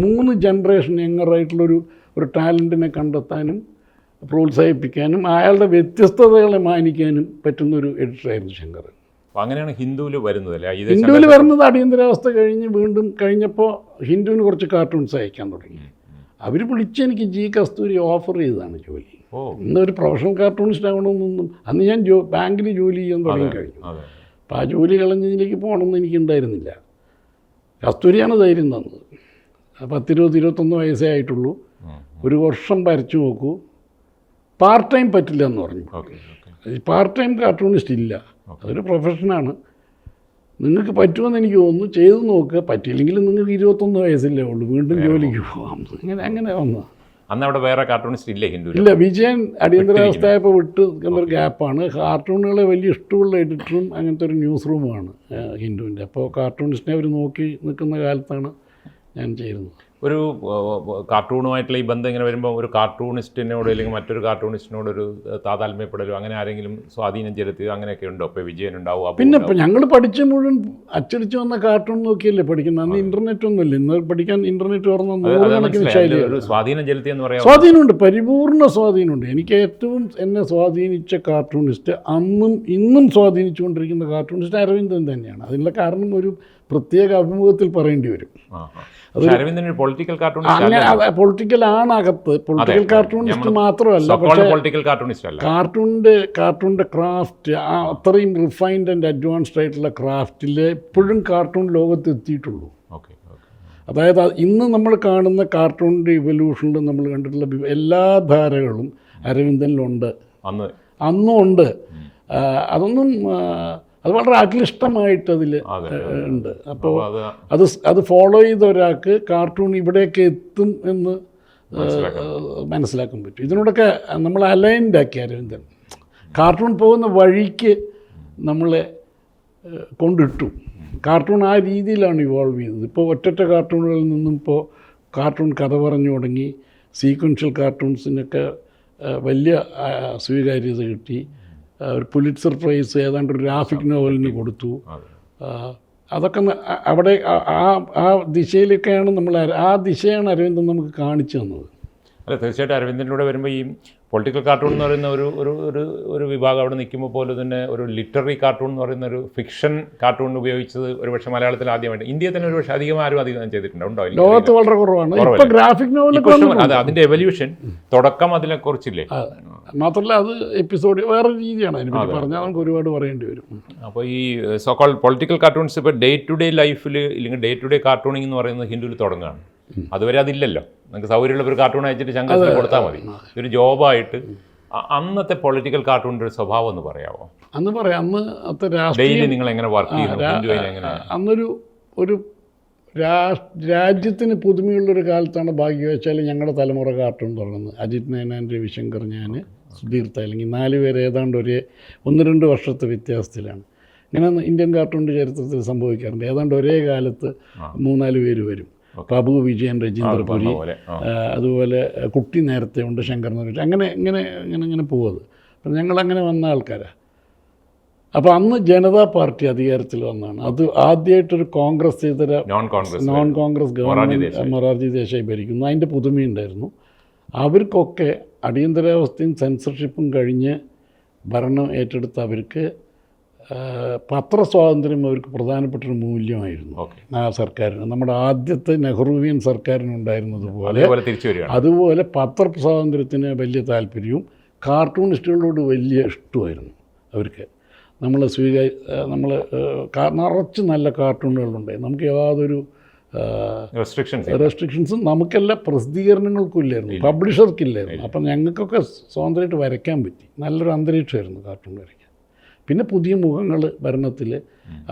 മൂന്ന് ജനറേഷൻ യങ്ങറായിട്ടുള്ളൊരു ടാലൻറ്റിനെ കണ്ടെത്താനും പ്രോത്സാഹിപ്പിക്കാനും അയാളുടെ വ്യത്യസ്തതകളെ മാനിക്കാനും പറ്റുന്നൊരു എഡിറ്ററായിരുന്നു ശങ്കർ. അങ്ങനെയാണ് ഹിന്ദുവിൽ വരുന്നത് അല്ലേ? ഹിന്ദുവിൽ വരുന്നത് അടിയന്തരാവസ്ഥ കഴിഞ്ഞ് വീണ്ടും കഴിഞ്ഞപ്പോൾ ഹിന്ദുവിന് കുറച്ച് കാർട്ടൂൺസ് അയക്കാൻ തുടങ്ങി. അവർ വിളിച്ചെനിക്ക് G. കസ്തൂരി ഓഫർ ചെയ്തതാണ് ജോലി. ഇന്നൊരു പ്രൊഫഷണൽ കാർട്ടൂണിസ്റ്റ് ആവണമെന്നൊന്നും അന്ന് ഞാൻ ബാങ്കിൽ ജോലി ചെയ്യാൻ തുടങ്ങി കഴിഞ്ഞു. അപ്പോൾ ആ ജോലി കളഞ്ഞതിലേക്ക് പോകണമെന്ന് എനിക്കുണ്ടായിരുന്നില്ല. കസ്തൂരിയാണ് ധൈര്യം തന്നത്. 10-21 വയസ്സേ ആയിട്ടുള്ളൂ. 1 വർഷം വരച്ചു നോക്കൂ, പാർട്ട് ടൈം പറ്റില്ല എന്ന് പറഞ്ഞു. പാർട്ട് ടൈം കാർട്ടൂണിസ്റ്റ് ഇല്ല, അതൊരു പ്രൊഫഷനാണ്, നിങ്ങൾക്ക് പറ്റുമെന്ന് എനിക്ക് തോന്നുന്നു, ചെയ്തു നോക്കുക, പറ്റിയില്ലെങ്കിൽ നിങ്ങൾക്ക് 21 വയസ്സല്ലേ ഉള്ളൂ, വീണ്ടും ജോലിക്ക് പോകാം. അങ്ങനെ വന്നു. അന്ന് അവിടെ വേറെ കാർട്ടൂണിസ്റ്റ് ഇല്ലേ ഹിന്ദു? ഇല്ല, വിജയൻ അടിയന്തരാവസ്ഥയായപ്പോൾ വിട്ട് ഒരു ഗ്യാപ്പാണ്. കാർട്ടൂണുകളെ വലിയ ഇഷ്ടമുള്ള എഡിറ്ററും അങ്ങനത്തെ ഒരു ന്യൂസ് റൂമുമാണ് ഹിന്ദുവിൻ്റെ. അപ്പോൾ കാർട്ടൂണിസ്റ്റിനെ അവർ നോക്കി നിൽക്കുന്ന കാലത്താണ് ഞാൻ ചെയ്യുന്നത്. ഒരു കാർട്ടൂണുമായിട്ടുള്ള ഈ ബന്ധം ഇങ്ങനെ വരുമ്പോൾ ഒരു കാർട്ടൂണിസ്റ്റിനോട് അല്ലെങ്കിൽ മറ്റൊരു കാർട്ടൂണിസ്റ്റിനോടൊരു താതാത്മ്യപ്പെടലോ അങ്ങനെ ആരെങ്കിലും സ്വാധീനം ചെലുത്തുക അങ്ങനെയൊക്കെ ഉണ്ടോ? ഇപ്പോൾ വിജയൻ ഉണ്ടാവും. പിന്നെ ഇപ്പോൾ ഞങ്ങൾ പഠിച്ച മുഴുവൻ അച്ചടിച്ച് വന്ന കാർട്ടൂൺ നോക്കിയല്ലേ പഠിക്കുന്നത്. അന്ന് ഇൻ്റർനെറ്റ് ഒന്നുമില്ല. ഇന്ന് പഠിക്കാൻ ഇൻ്റർനെറ്റ് തുറന്ന 100 കണക്കിന് ശൈലി. സ്വാധീനം ചെലുത്തിയെന്ന് പറയാം. സ്വാധീനമുണ്ട്, പരിപൂർണ്ണ സ്വാധീനമുണ്ട്. എനിക്ക് ഏറ്റവും എന്നെ സ്വാധീനിച്ച കാർട്ടൂണിസ്റ്റ്, അന്നും ഇന്നും സ്വാധീനിച്ചുകൊണ്ടിരിക്കുന്ന കാർട്ടൂണിസ്റ്റ് അരവിന്ദൻ തന്നെയാണ്. അതിനുള്ള കാരണം ഒരു പ്രത്യേക അഭിമുഖത്തിൽ പറയേണ്ടി വരും. പൊളിറ്റിക്കൽ ആണ് അകത്ത്. പൊളിറ്റിക്കൽ കാർട്ടൂണിസ്റ്റ് മാത്രമല്ല, പക്ഷേ കാർട്ടൂണിൻ്റെ ക്രാഫ്റ്റ് അത്രയും റിഫൈൻഡ് ആൻഡ് അഡ്വാൻസ്ഡ് ആയിട്ടുള്ള ക്രാഫ്റ്റിൽ എപ്പോഴും കാർട്ടൂൺ ലോകത്ത് എത്തിയിട്ടുള്ളൂ. അതായത് ഇന്ന് നമ്മൾ കാണുന്ന കാർട്ടൂണിൻ്റെ ഇവല്യൂഷനിൽ നമ്മൾ കണ്ടിട്ടുള്ള എല്ലാ ധാരകളും അരവിന്ദനിലുണ്ട്, അന്നും ഉണ്ട്. അതൊന്നും അത് വളരെ അക്ലിഷ്ടമായിട്ടതിൽ ഉണ്ട്. അപ്പോൾ അത് ഫോളോ ചെയ്ത ഒരാൾക്ക് കാർട്ടൂൺ ഇവിടെയൊക്കെ എത്തും എന്ന് മനസ്സിലാക്കാൻ പറ്റും. ഇതിനോടൊക്കെ നമ്മൾ അലൈൻഡ് ആക്കി അരവിന്ദൻ. കാർട്ടൂൺ പോകുന്ന വഴിക്ക് നമ്മളെ കൊണ്ടിട്ടു. കാർട്ടൂൺ ആ രീതിയിലാണ് ഇവോൾവ് ചെയ്തത്. ഇപ്പോൾ ഒറ്റ കാർട്ടൂണുകളിൽ നിന്നും ഇപ്പോൾ കാർട്ടൂൺ കഥ പറഞ്ഞു തുടങ്ങി. സീക്വൻഷ്യൽ കാർട്ടൂൺസിനൊക്കെ വലിയ സ്വീകാര്യത കിട്ടി. ഒരു പുലിറ്റ്സർ പ്രൈസ് ഏതാണ്ട് ഒരു ഗ്രാഫിക് നോവലിന് കൊടുത്തു. അതൊക്കെ അവിടെ ആ ദിശയിലൊക്കെയാണ് ആ ദിശയാണ് അരവിന്ദൻ നമുക്ക് കാണിച്ചു തന്നത്. അല്ല, തീർച്ചയായിട്ടും അരവിന്ദനിലൂടെ വരുമ്പോൾ ഈ പൊളിറ്റിക്കൽ കാർട്ടൂൺ എന്ന് പറയുന്ന ഒരു വിഭാഗം അവിടെ നിൽക്കുമ്പോൾ പോലെ തന്നെ ഒരു ലിറ്റററി കാർട്ടൂൺ എന്ന് പറയുന്ന ഒരു ഫിക്ഷൻ കാർട്ടൂൺ ഉപയോഗിച്ചത് ഒരുപക്ഷെ മലയാളത്തിൽ ആദ്യമായിട്ട്, ഇന്ത്യയിൽ തന്നെ ഒരുപക്ഷെ അധികം ചെയ്തിട്ടുണ്ടോ? ലോകത്ത് വളരെ കുറവാണ്. ഗ്രാഫിക് നോവൽ അതിന്റെ എവല്യൂഷൻ തുടക്കം അതിനെ കുറിച്ചില്ലേ? മാത്രമല്ല അത് എപ്പിസോഡ് വേറെ രീതിയാണ്. അതിനെപ്പറ്റി പറഞ്ഞാൽ നമുക്ക് ഒരുപാട് പറയേണ്ടി വരും. അപ്പോൾ ഈ സോക്കോൾ പൊളിറ്റിക്കൽ കാർട്ടൂൺസ് ഇപ്പോൾ ഡേ ടു ഡേ ലൈഫിൽ ഇല്ലെങ്കിൽ ഡേ ടു ഡേ കാർട്ടൂണിംഗ് എന്ന് പറയുന്നത് ഹിന്ദുവിൽ തുടങ്ങുകയാണ്. അതുവരെ അതില്ലല്ലോ. നിങ്ങൾക്ക് സൗകര്യമുള്ള ഒരു കാർട്ടൂൺ അയച്ചിട്ട് ശങ്കരത്തിന് കൊടുത്താൽ മതി. ഒരു ജോബായിട്ട് അന്നത്തെ പൊളിറ്റിക്കൽ കാർട്ടൂണിൻ്റെ ഒരു സ്വഭാവം എന്ന് പറയാമോ? അന്ന് അന്നത്തെ ഡെയിലി നിങ്ങൾ എങ്ങനെ വർക്ക് ചെയ്യുന്നു? ഒരു രാജ്യത്തിന് പുതുമയുള്ളൊരു കാലത്താണ് ഭാഗ്യവശാൽ ഞങ്ങളുടെ തലമുറ കാർട്ടൂൺ തുടങ്ങുന്നത്. അജിത് മേനോൻ, രവിശങ്കർ, ഞാൻ, സുധീർ അല്ലെങ്കിൽ 4 പേര് ഏതാണ്ട് 1-2 വർഷത്തെ വ്യത്യാസത്തിലാണ്. ഇങ്ങനെ ഇന്ത്യൻ കാർട്ടൂണിൻ്റെ ചരിത്രത്തിൽ സംഭവിക്കാറുണ്ട്. ഏതാണ്ട് ഒരേ കാലത്ത് 3-4 പേര് വരും. പ്രഭു വിജയൻ, രജീന്ദ്രപുരി, അതുപോലെ കുട്ടി നേരത്തെ ഉണ്ട്, ശങ്കർ നാരായണൻ, അങ്ങനെ പോകുന്നത്. അപ്പം ഞങ്ങളങ്ങനെ വന്ന ആൾക്കാരാണ്. അപ്പോൾ അന്ന് ജനതാ പാർട്ടി അധികാരത്തിൽ വന്നതാണ്. അത് ആദ്യമായിട്ടൊരു കോൺഗ്രസ് ഇതര നോൺ കോൺഗ്രസ് ഗവൺമെൻറ് മൊറാർജി ദേശായി ഭരിക്കുന്നു. അതിൻ്റെ പുതുമയുണ്ടായിരുന്നു. അവർക്കൊക്കെ അടിയന്തരാവസ്ഥയും സെൻസർഷിപ്പും കഴിഞ്ഞ് ഭരണം ഏറ്റെടുത്ത അവർക്ക് പത്രസ്വാതന്ത്ര്യം അവർക്ക് പ്രധാനപ്പെട്ടൊരു മൂല്യമായിരുന്നു. ആ സർക്കാരിന്, നമ്മുടെ ആദ്യത്തെ നെഹ്റുവിയൻ സർക്കാരിനുണ്ടായിരുന്നതുപോലെ അതുപോലെ പത്രസ്വാതന്ത്ര്യത്തിന് വലിയ താല്പര്യവും കാർട്ടൂണിസ്റ്റുകളോട് വലിയ ഇഷ്ടമായിരുന്നു അവർക്ക്. നമ്മൾ നിറച്ച് നല്ല കാർട്ടൂണുകളുണ്ടായി. നമുക്ക് യാതൊരു റെസ്ട്രിക്ഷൻസും നമുക്കെല്ലാം പ്രസിദ്ധീകരണങ്ങൾക്കും ഇല്ലായിരുന്നു, പബ്ലിഷർക്കില്ലായിരുന്നു. അപ്പം ഞങ്ങൾക്കൊക്കെ സ്വതന്ത്രമായിട്ട് വരയ്ക്കാൻ പറ്റി. നല്ലൊരു അന്തരീക്ഷമായിരുന്നു കാർട്ടൂൺ വരയ്ക്കാൻ. പിന്നെ പുതിയ മുഖങ്ങൾ ഭരണത്തിൽ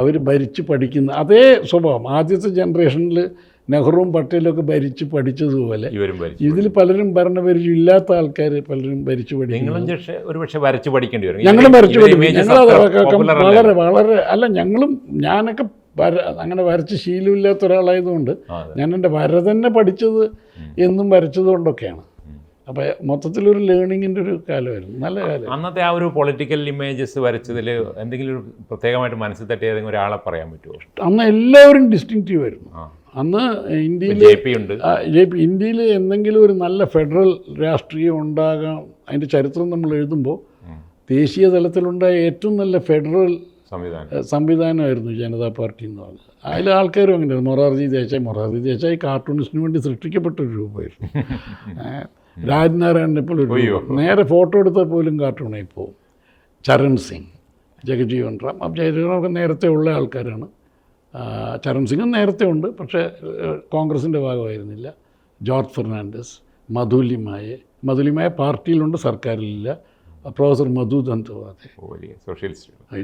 അവർ ഭരിച്ച് പഠിക്കുന്ന അതേ സ്വഭാവം ആദ്യത്തെ ജനറേഷനിൽ നെഹ്റുവും പട്ടേലൊക്കെ ഭരിച്ച് പഠിച്ചതുപോലെ ഇതിൽ പലരും ഭരണപരിചയം ഇല്ലാത്ത ആൾക്കാർ പലരും ഭരിച്ചു പഠിക്കും. ഞങ്ങളും ഭരിച്ചു പഠിക്കും. വളരെ വളരെ അല്ല, ഞാനൊക്കെ അങ്ങനെ വരച്ച് ശീലമില്ലാത്ത ഒരാളായതുകൊണ്ട് ഞാൻ എൻ്റെ വര തന്നെ പഠിച്ചത് എന്നും വരച്ചതുകൊണ്ടൊക്കെയാണ്. അപ്പോൾ മൊത്തത്തിലൊരു ലേണിങ്ങിൻ്റെ ഒരു കാലമായിരുന്നു, നല്ല കാലം. അന്നത്തെ ആ ഒരു പൊളിറ്റിക്കൽ ഇമേജസ് വരച്ചതിൽ എന്തെങ്കിലും ഒരു പ്രത്യേകമായിട്ട് മനസ്സിൽ തട്ടിയ ഏതെങ്കിലും ഒരാളെ പറയാൻ പറ്റുമോ? അന്ന് എല്ലാവരും ഡിസ്റ്റിങ്റ്റീവ് ആയിരുന്നു. അന്ന് ഇന്ത്യയിൽ എന്തെങ്കിലും ഒരു നല്ല ഫെഡറൽ രാഷ്ട്രീയം ഉണ്ടാകാം. അതിൻ്റെ ചരിത്രം നമ്മൾ എഴുതുമ്പോൾ ദേശീയ തലത്തിലുണ്ടായ ഏറ്റവും നല്ല ഫെഡറൽ സംവിധാനമായിരുന്നു ജനതാ പാർട്ടി എന്ന് പറഞ്ഞത്. അതിൽ ആൾക്കാരും അങ്ങനെയായിരുന്നു. മൊറാർജി ദേശായി കാർട്ടൂണിസ്റ്റിന് വേണ്ടി സൃഷ്ടിക്കപ്പെട്ടൊരു രൂപമായിരുന്നു. രാജ്നാരായണനെ പോലെ ഒരു നേരെ ഫോട്ടോ എടുത്താൽ പോലും കാർട്ടൂണായി പോകും. ചരൺ സിംഗ്, ജഗജീവൻ റാം. അപ്പം ജഗജീവനൊക്കെ നേരത്തെ ഉള്ള ആൾക്കാരാണ്. ചരൺ സിംഗും നേരത്തെ ഉണ്ട്, പക്ഷേ കോൺഗ്രസിൻ്റെ ഭാഗമായിരുന്നില്ല. ജോർജ് ഫെർണാണ്ടസ്, മധുലിമായ പാർട്ടിയിലുണ്ട്, സർക്കാരിലില്ല. പ്രൊഫസർ മധു ദന്തവാദെ,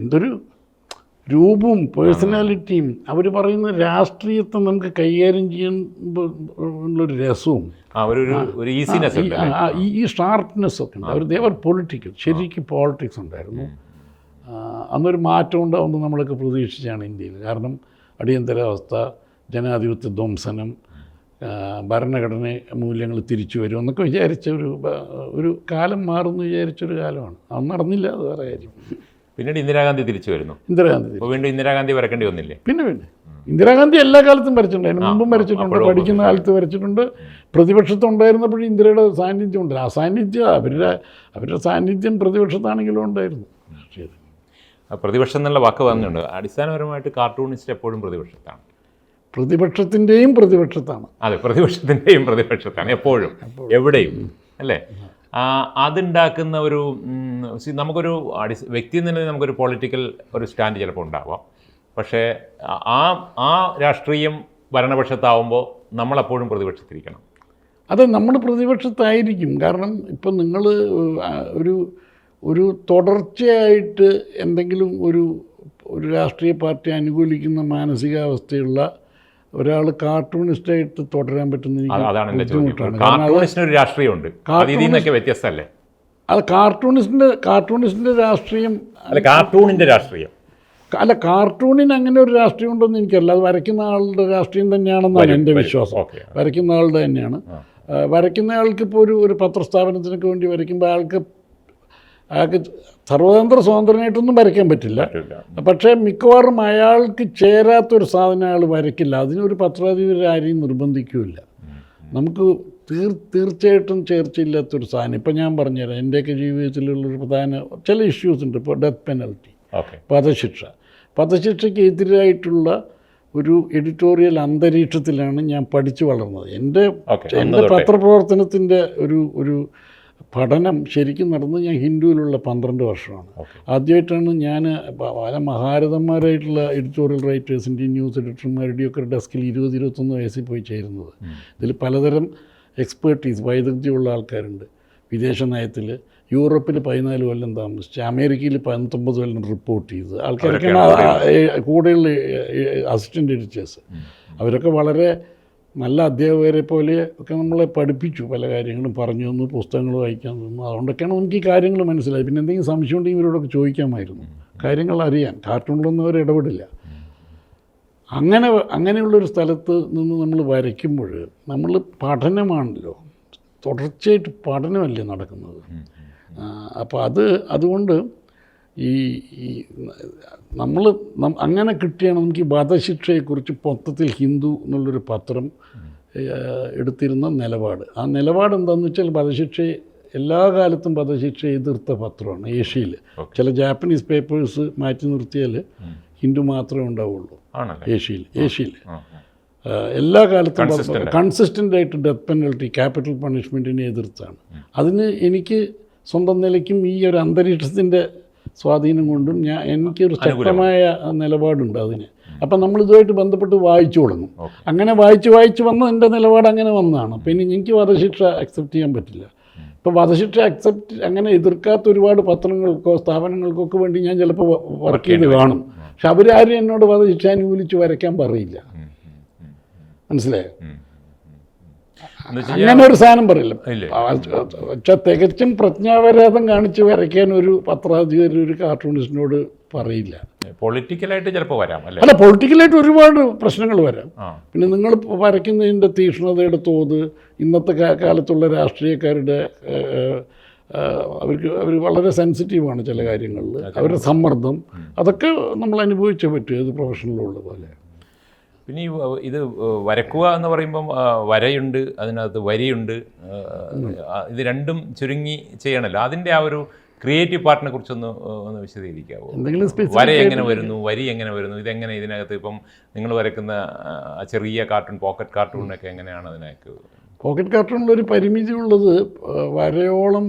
എന്തൊരു രൂപവും പേഴ്സണാലിറ്റിയും. അവർ പറയുന്ന രാഷ്ട്രീയത്തെ നമുക്ക് കൈകാര്യം ചെയ്യുമ്പോൾ ഉള്ളൊരു രസവും ഈ ഷാർപ്നെസ് ഒക്കെ ഉണ്ട്. അവർ ദേവർ പൊളിറ്റിക്കൽ, ശരിക്കും പോളിറ്റിക്സ് ഉണ്ടായിരുന്നു. അന്നൊരു മാറ്റം ഉണ്ടാവുമെന്ന് നമ്മളൊക്കെ പ്രതീക്ഷിച്ചാണ് ഇന്ത്യയിൽ. കാരണം അടിയന്തരാവസ്ഥ, ജനാധിപത്യ ധ്വംസനം, ഭരണഘടന മൂല്യങ്ങൾ തിരിച്ചു വരും എന്നൊക്കെ വിചാരിച്ച ഒരു കാലം മാറുമെന്ന് വിചാരിച്ചൊരു കാലമാണ്. അത് നടന്നില്ല, അത് വേറെ കാര്യം. പിന്നീട് ഇന്ദിരാഗാന്ധി തിരിച്ചു വരുന്നു. വീണ്ടും ഇന്ദിരാഗാന്ധി വരക്കേണ്ടി വന്നില്ലേ? പിന്നെ ഇന്ദിരാഗാന്ധി എല്ലാ കാലത്തും വരച്ചിട്ടുണ്ട്. അതിന് മുമ്പും വരച്ചിട്ടുണ്ട്, പഠിക്കുന്ന കാലത്ത് വരച്ചിട്ടുണ്ട്. പ്രതിപക്ഷത്തുണ്ടായിരുന്നപ്പോഴും ഇന്ദിരയുടെ സാന്നിധ്യം ഉണ്ട്. ആ സാന്നിധ്യം അവരുടെ സാന്നിധ്യം പ്രതിപക്ഷത്താണെങ്കിലും ഉണ്ടായിരുന്നു. പ്രതിപക്ഷം എന്നുള്ള വാക്ക് പറഞ്ഞിട്ടുണ്ട്. അടിസ്ഥാനപരമായിട്ട് കാർട്ടൂണിസ്റ്റ് എപ്പോഴും പ്രതിപക്ഷത്താണ്. പ്രതിപക്ഷത്തിൻ്റെയും പ്രതിപക്ഷത്താണ്. അതെ, പ്രതിപക്ഷത്തിൻ്റെയും പ്രതിപക്ഷത്താണ് എപ്പോഴും, എവിടെയും, അല്ലേ? അതുണ്ടാക്കുന്ന ഒരു നമുക്കൊരു വ്യക്തി എന്ന നിലയിൽ നമുക്കൊരു പൊളിറ്റിക്കൽ ഒരു സ്റ്റാൻഡ് ചിലപ്പോൾ ഉണ്ടാവാം. പക്ഷേ ആ രാഷ്ട്രീയം ഭരണപക്ഷത്താവുമ്പോൾ നമ്മളെപ്പോഴും പ്രതിപക്ഷത്തിരിക്കണം. അതെ, നമ്മൾ പ്രതിപക്ഷത്തായിരിക്കും. കാരണം ഇപ്പം നിങ്ങൾ ഒരു തുടർച്ചയായിട്ട് എന്തെങ്കിലും ഒരു രാഷ്ട്രീയ പാർട്ടി അനുകൂലിക്കുന്ന മാനസികാവസ്ഥയുള്ള ഒരാൾ കാർട്ടൂണിസ്റ്റായിട്ട് തുടരാൻ പറ്റുന്ന ബുദ്ധിമുട്ടാണ്. അത് കാർട്ടൂണിസ്റ്റിൻ്റെ രാഷ്ട്രീയം അല്ല, കാർട്ടൂണിന് അങ്ങനെ ഒരു രാഷ്ട്രീയം ഉണ്ടെന്ന് എനിക്കറിയില്ല. അത് വരയ്ക്കുന്ന ആളുടെ രാഷ്ട്രീയം തന്നെയാണെന്നാണ് എൻ്റെ വിശ്വാസം. വരയ്ക്കുന്ന ആളുടെ തന്നെയാണ്. വരയ്ക്കുന്ന ആൾക്കിപ്പോൾ ഒരു പത്രസ്ഥാപനത്തിനൊക്കെ വേണ്ടി വരയ്ക്കുമ്പോൾ അയാൾക്ക് സർവതന്ത്ര സ്വതന്ത്രനായിട്ടൊന്നും വരയ്ക്കാൻ പറ്റില്ല. പക്ഷേ മിക്കവാറും അയാൾക്ക് ചേരാത്തൊരു സാധനം അയാൾ വരയ്ക്കില്ല. അതിനൊരു പത്രാധിപർ ആരെയും നിർബന്ധിക്കില്ല. നമുക്ക് തീർച്ചയായിട്ടും ചേർച്ചയില്ലാത്തൊരു സാധനം. ഇപ്പം ഞാൻ പറഞ്ഞുതരാം, എൻ്റെയൊക്കെ ജീവിതത്തിലുള്ളൊരു പ്രധാന ചില ഇഷ്യൂസ് ഉണ്ട്. ഇപ്പോൾ ഡെത്ത് പെനൽറ്റി, വധശിക്ഷയ്ക്ക് എതിരായിട്ടുള്ള ഒരു എഡിറ്റോറിയൽ അന്തരീക്ഷത്തിലാണ് ഞാൻ പഠിച്ചു വളർന്നത്. എൻ്റെ പത്രപ്രവർത്തനത്തിൻ്റെ ഒരു പഠനം ശരിക്കും നടന്നത് ഞാൻ ഹിന്ദുവിലുള്ള 12 വർഷമാണ്. ആദ്യമായിട്ടാണ് ഞാൻ പല മഹാരഥന്മാരായിട്ടുള്ള എഡിറ്റോറിയൽ റൈറ്റേഴ്സിൻ്റെയും ന്യൂസ് എഡിറ്റർമാരുടെയും ഒക്കെ ഡെസ്കിൽ 20-21 വയസ്സിൽ പോയി ചേരുന്നത്. ഇതിൽ പലതരം എക്സ്പേർട്ടീസ് വൈദഗ്ധ്യമുള്ള ആൾക്കാരുണ്ട്. വിദേശ നയത്തിൽ യൂറോപ്പിൽ 14 കൊല്ലം താമസിച്ച്, അമേരിക്കയിൽ 19 കൊല്ലം റിപ്പോർട്ട് ചെയ്ത് ആൾക്കാരൊക്കെയാണ് കൂടെയുള്ള അസിസ്റ്റൻ്റ് എഡിറ്റേഴ്സ്. അവരൊക്കെ വളരെ നല്ല അധ്യാപകരെ പോലെ ഒക്കെ നമ്മളെ പഠിപ്പിച്ചു, പല കാര്യങ്ങളും പറഞ്ഞു തന്നു, പുസ്തകങ്ങൾ വായിക്കാൻ തന്നു. അതുകൊണ്ടൊക്കെയാണ് എനിക്ക് ഈ കാര്യങ്ങൾ മനസ്സിലായി. പിന്നെ എന്തെങ്കിലും സംശയം ഉണ്ടെങ്കിൽ ഇവരോടൊക്കെ ചോദിക്കാമായിരുന്നു, കാര്യങ്ങൾ അറിയാൻ. കാർട്ടൂണിലൊന്നും അവർ ഇടപെടില്ല. അങ്ങനെയുള്ളൊരു സ്ഥലത്ത് നിന്ന് നമ്മൾ വരയ്ക്കുമ്പോൾ നമ്മൾ പഠനമാണല്ലോ, തുടർച്ചയായിട്ട് പഠനമല്ലേ നടക്കുന്നത്. അപ്പോൾ അതുകൊണ്ട് ഈ നമ്മൾ അങ്ങനെ കിട്ടിയാണ് നമുക്ക് ഈ വധശിക്ഷയെക്കുറിച്ച് മൊത്തത്തിൽ ഹിന്ദു എന്നുള്ളൊരു പത്രം എടുത്തിരുന്ന നിലപാട്. ആ നിലപാട് എന്താണെന്ന് വെച്ചാൽ വധശിക്ഷയെ എല്ലാ കാലത്തും വധശിക്ഷയെ എതിർത്ത പത്രമാണ് ഏഷ്യയിൽ. ചില ജാപ്പനീസ് പേപ്പേഴ്സ് മാറ്റി നിർത്തിയാൽ ഹിന്ദു മാത്രമേ ഉണ്ടാവുള്ളൂ ഏഷ്യയിൽ. എല്ലാ കാലത്തും കൺസിസ്റ്റൻ്റായിട്ട് ഡെത്ത് പെനൽറ്റി, ക്യാപിറ്റൽ പണിഷ്മെൻറ്റിനെ എതിർത്താണ്. അതിന് എനിക്ക് സ്വന്തം നിലയ്ക്കും ഈ ഒരു അന്തരീക്ഷത്തിൻ്റെ സ്വാധീനം കൊണ്ടും എനിക്കൊരു ശക്തമായ നിലപാടുണ്ട് അതിന്. അപ്പം നമ്മളിതുമായിട്ട് ബന്ധപ്പെട്ട് വായിച്ചു തുടങ്ങും. അങ്ങനെ വായിച്ച് വന്ന എൻ്റെ നിലപാട് അങ്ങനെ വന്നതാണ്. അപ്പോൾ ഇനി എനിക്ക് വധശിക്ഷ അക്സെപ്റ്റ് ചെയ്യാൻ പറ്റില്ല. ഇപ്പോൾ വധശിക്ഷ അങ്ങനെ എതിർക്കാത്ത ഒരുപാട് പത്രങ്ങൾക്കോ സ്ഥാപനങ്ങൾക്കൊക്കെ വേണ്ടി ഞാൻ ചിലപ്പോൾ വർക്ക് ചെയ്ത് കാണും. പക്ഷെ അവരാരും എന്നോട് വധശിക്ഷ അനുകൂലിച്ച് വരയ്ക്കാൻ പറയില്ല. മനസ്സിലായോ? അങ്ങനെ ഒരു സാധനം പറയില്ല. പക്ഷെ തികച്ചും പ്രജ്ഞാപരാധം കാണിച്ച് വരയ്ക്കാൻ ഒരു പത്രാധികാരി ഒരു കാർട്ടൂണിസ്റ്റിനോട് പറയില്ല. പൊളിറ്റിക്കലായിട്ട് ചിലപ്പോൾ വരാം, അല്ല പൊളിറ്റിക്കലായിട്ട് ഒരുപാട് പ്രശ്നങ്ങൾ വരാം. പിന്നെ നിങ്ങൾ വരയ്ക്കുന്നതിൻ്റെ തീക്ഷ്ണതയുടെ തോത്, ഇന്നത്തെ കാലത്തുള്ള രാഷ്ട്രീയക്കാരുടെ അവർ വളരെ സെൻസിറ്റീവാണ് ചില കാര്യങ്ങളിൽ, അവരുടെ സമ്മർദ്ദം, അതൊക്കെ നമ്മൾ അനുഭവിച്ചേ പറ്റും ഏത് പ്രൊഫഷനിലുള്ള പോലെ. പിന്നെ ഇത് വരക്കുക എന്ന് പറയുമ്പം വരയുണ്ട്, അതിനകത്ത് വരിയുണ്ട്, ഇത് രണ്ടും ചുരുങ്ങി ചെയ്യണമല്ലോ. അതിൻ്റെ ആ ഒരു ക്രിയേറ്റീവ് പാർട്ടിനെ കുറിച്ചൊന്ന് വിശദീകരിക്കാമോ? വര എങ്ങനെ വരുന്നു, വരി എങ്ങനെ വരുന്നു, ഇതെങ്ങനെ ഇതിനകത്ത് ഇപ്പം നിങ്ങൾ വരയ്ക്കുന്ന ചെറിയ കാർട്ടൂൺ, പോക്കറ്റ് കാർട്ടൂണൊക്കെ എങ്ങനെയാണ് അതിനകത്ത്? പോക്കറ്റ് കാർട്ടൂണിലൊരു പരിമിതി ഉള്ളത് വരയോളം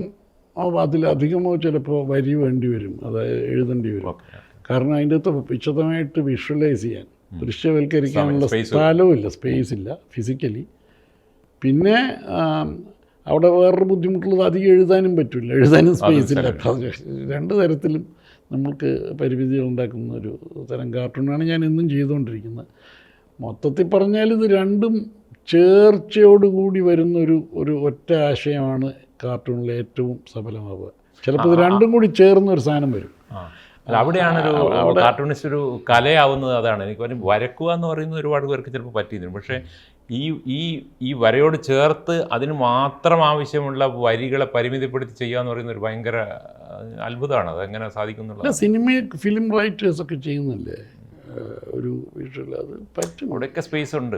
അതിലധികമോ ചിലപ്പോൾ വരി വേണ്ടി വരും, അതായത് എഴുതേണ്ടി വരും. കാരണം അതിൻ്റെ അകത്ത് വിശദമായിട്ട് വിഷ്വലൈസ് ചെയ്യാൻ, ദൃശ്യവൽക്കരിക്കാനുള്ള സ്ഥലവുമില്ല, സ്പേസ് ഇല്ല ഫിസിക്കലി. പിന്നെ അവിടെ വേറൊരു ബുദ്ധിമുട്ടുള്ളത് അധികം എഴുതാനും പറ്റില്ല, എഴുതാനും സ്പേസ് ഇല്ല. രണ്ട് തരത്തിലും നമുക്ക് പരിമിതികൾ ഉണ്ടാക്കുന്ന ഒരു തരം കാർട്ടൂണാണ് ഞാൻ എന്നും ചെയ്തുകൊണ്ടിരിക്കുന്നത്. മൊത്തത്തിൽ പറഞ്ഞാൽ ഇത് രണ്ടും ചേർച്ചയോടുകൂടി വരുന്നൊരു ഒറ്റ ആശയമാണ് കാർട്ടൂണിലെ ഏറ്റവും സഫലമാവുക. ചിലപ്പോൾ ഇത് രണ്ടും കൂടി ചേർന്നൊരു സാധനം വരും. അല്ല, അവിടെയാണ് ഒരു കാർട്ടൂണിസ്റ്റ് ഒരു കലയാവുന്നത്. അതാണ് എനിക്ക് വരക്കുക എന്ന് പറയുന്നത് ഒരുപാട് പേർക്ക് ചിലപ്പോൾ പറ്റിയിരുന്നു. പക്ഷേ ഈ വരയോട് ചേർത്ത് അതിന് മാത്രം ആവശ്യമുള്ള വരികളെ പരിമിതിപ്പെടുത്തി ചെയ്യുക എന്ന് പറയുന്ന ഒരു ഭയങ്കര അത്ഭുതമാണ്. അതെങ്ങനെ സാധിക്കുന്നുള്ള ഫിലിം റൈറ്റേഴ്സൊക്കെ ചെയ്യുന്നില്ലേ ഒരു വിഷ്വൽ, അത് പറ്റും. ഇവിടെയൊക്കെ സ്പേസ് ഉണ്ട്,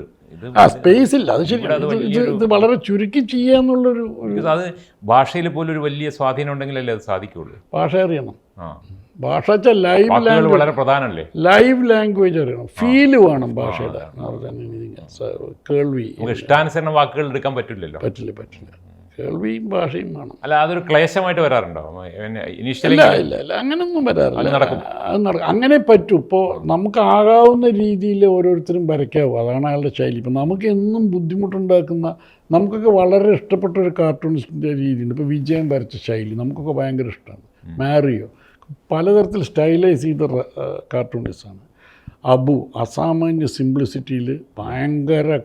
സ്പേസ് ഇല്ല, അത് ശരി. ഇത് വളരെ ചുരുക്കി ചെയ്യാന്നുള്ളൊരു, അത് ഭാഷയിൽ പോലും ഒരു വലിയ സ്വാധീനം ഉണ്ടെങ്കിലല്ലേ അത് സാധിക്കുള്ളൂ. ഭാഷ അറിയണം. ഭാഷ വെച്ചാൽ ലൈവ് വളരെ പ്രധാനമല്ലേ, ലൈവ് ലാംഗ്വേജ് അറിയണം, ഫീല് വേണം ഭാഷയുടെ. കേൾവി ഇഷ്ടാനുസരണം വാക്കുകൾ എടുക്കാൻ പറ്റില്ലല്ലോ. പറ്റില്ല. കേൾവിയും ഭാഷയും വേണം. അല്ല, അതൊരു ക്ലേശമായിട്ട് വരാറുണ്ടോ? ഇല്ല അങ്ങനൊന്നും വരാറില്ല. അത് നടക്കും, അങ്ങനെ പറ്റും. ഇപ്പോൾ നമുക്കാകാവുന്ന രീതിയിൽ ഓരോരുത്തരും വരയ്ക്കാവും, അതാണ് അയാളുടെ ശൈലി. ഇപ്പം നമുക്ക് എന്നും ബുദ്ധിമുട്ടുണ്ടാക്കുന്ന, നമുക്കൊക്കെ വളരെ ഇഷ്ടപ്പെട്ട ഒരു കാർട്ടൂണിസ്റ്റിൻ്റെ രീതിയുണ്ട്. ഇപ്പോൾ വിജയൻ വരച്ച ശൈലി നമുക്കൊക്കെ ഭയങ്കര ഇഷ്ടമാണ്. മാരിയോ പലതരത്തിൽ സ്റ്റൈലൈസ് ചെയ്ത കാർട്ടൂണിസ്റ്റാണ്. അബു അസാമാന്യ സിംപ്ലിസിറ്റിയിൽ ഭയങ്കര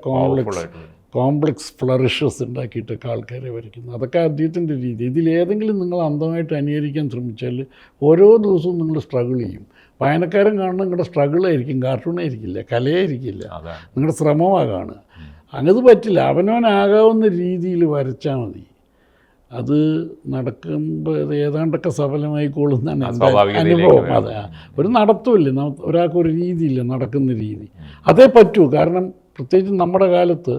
കോംപ്ലക്സ് ഫ്ലറിഷസ് ഉണ്ടാക്കിയിട്ടൊക്കെ ആൾക്കാരെ വരയ്ക്കുന്നു. അതൊക്കെ അദ്ദേഹത്തിൻ്റെ രീതി. ഇതിലേതെങ്കിലും നിങ്ങൾ അന്ധമായിട്ട് അനുകരിക്കാൻ ശ്രമിച്ചാൽ ഓരോ ദിവസവും നിങ്ങൾ സ്ട്രഗിൾ ചെയ്യും. വായനക്കാരൻ കാണുന്ന നിങ്ങളുടെ സ്ട്രഗിളായിരിക്കും, കാർട്ടൂണായിരിക്കില്ല, കലയായിരിക്കില്ല, നിങ്ങളുടെ ശ്രമമാണ് കാണുക. അങ്ങനെ പറ്റില്ല. അവനവനാകാവുന്ന രീതിയിൽ വരച്ചാൽ മതി. അത് നടക്കുമ്പോൾ ഏതാണ്ടൊക്കെ സഫലമായിക്കോളുന്നതാണ് എൻ്റെ അനുഭവം. അതെ, ഒരു നടത്തുമില്ല ഒരാൾക്കൊരു രീതിയില്ല, നടക്കുന്ന രീതി അതേ പറ്റൂ. കാരണം പ്രത്യേകിച്ച് നമ്മുടെ കാലത്ത്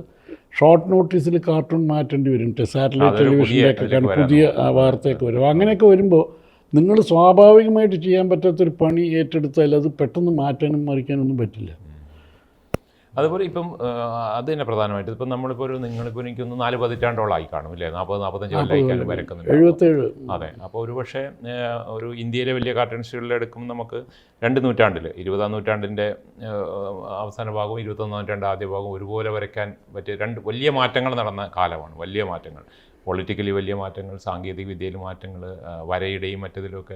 ഷോർട്ട് നോട്ടീസിൽ കാർട്ടൂൺ മാറ്റേണ്ടി വരും. സാറ്റലൈറ്റ് ടെലിവിഷനിലൊക്കെ പുതിയ വാർത്തയൊക്കെ വരും. അങ്ങനെയൊക്കെ വരുമ്പോൾ നിങ്ങൾ സ്വാഭാവികമായിട്ട് ചെയ്യാൻ പറ്റാത്തൊരു പണി ഏറ്റെടുത്താൽ അത് പെട്ടെന്ന് മാറ്റാനും മറിക്കാനൊന്നും പറ്റില്ല. അതുപോലെ ഇപ്പം അത് തന്നെ പ്രധാനമായിട്ട് ഇപ്പം നമ്മളിപ്പോൾ നിങ്ങളിപ്പോൾ എനിക്കൊന്ന് 4 പതിറ്റാണ്ടോളമായി കാണും ഇല്ലേ, 40-45 കൊല്ലമായിക്കാണ് വരക്കുന്നുണ്ട്. 77. അതെ. അപ്പോൾ ഒരു പക്ഷേ ഒരു ഇന്ത്യയിലെ വലിയ കാർട്ടൂണിസ്റ്റുകളുടെ എടുക്കും നമുക്ക് 2 നൂറ്റാണ്ടിൽ 20-ാം നൂറ്റാണ്ടിൻ്റെ അവസാന ഭാഗവും 21-ാം നൂറ്റാണ്ട് ആദ്യ ഭാഗവും ഒരുപോലെ വരയ്ക്കാൻ പറ്റിയ 2 വലിയ മാറ്റങ്ങൾ നടന്ന കാലമാണ്. വലിയ മാറ്റങ്ങൾ, പൊളിറ്റിക്കലി വലിയ മാറ്റങ്ങൾ, സാങ്കേതിക വിദ്യയിൽ മാറ്റങ്ങൾ, വരയുടെയും മറ്റതിലൊക്കെ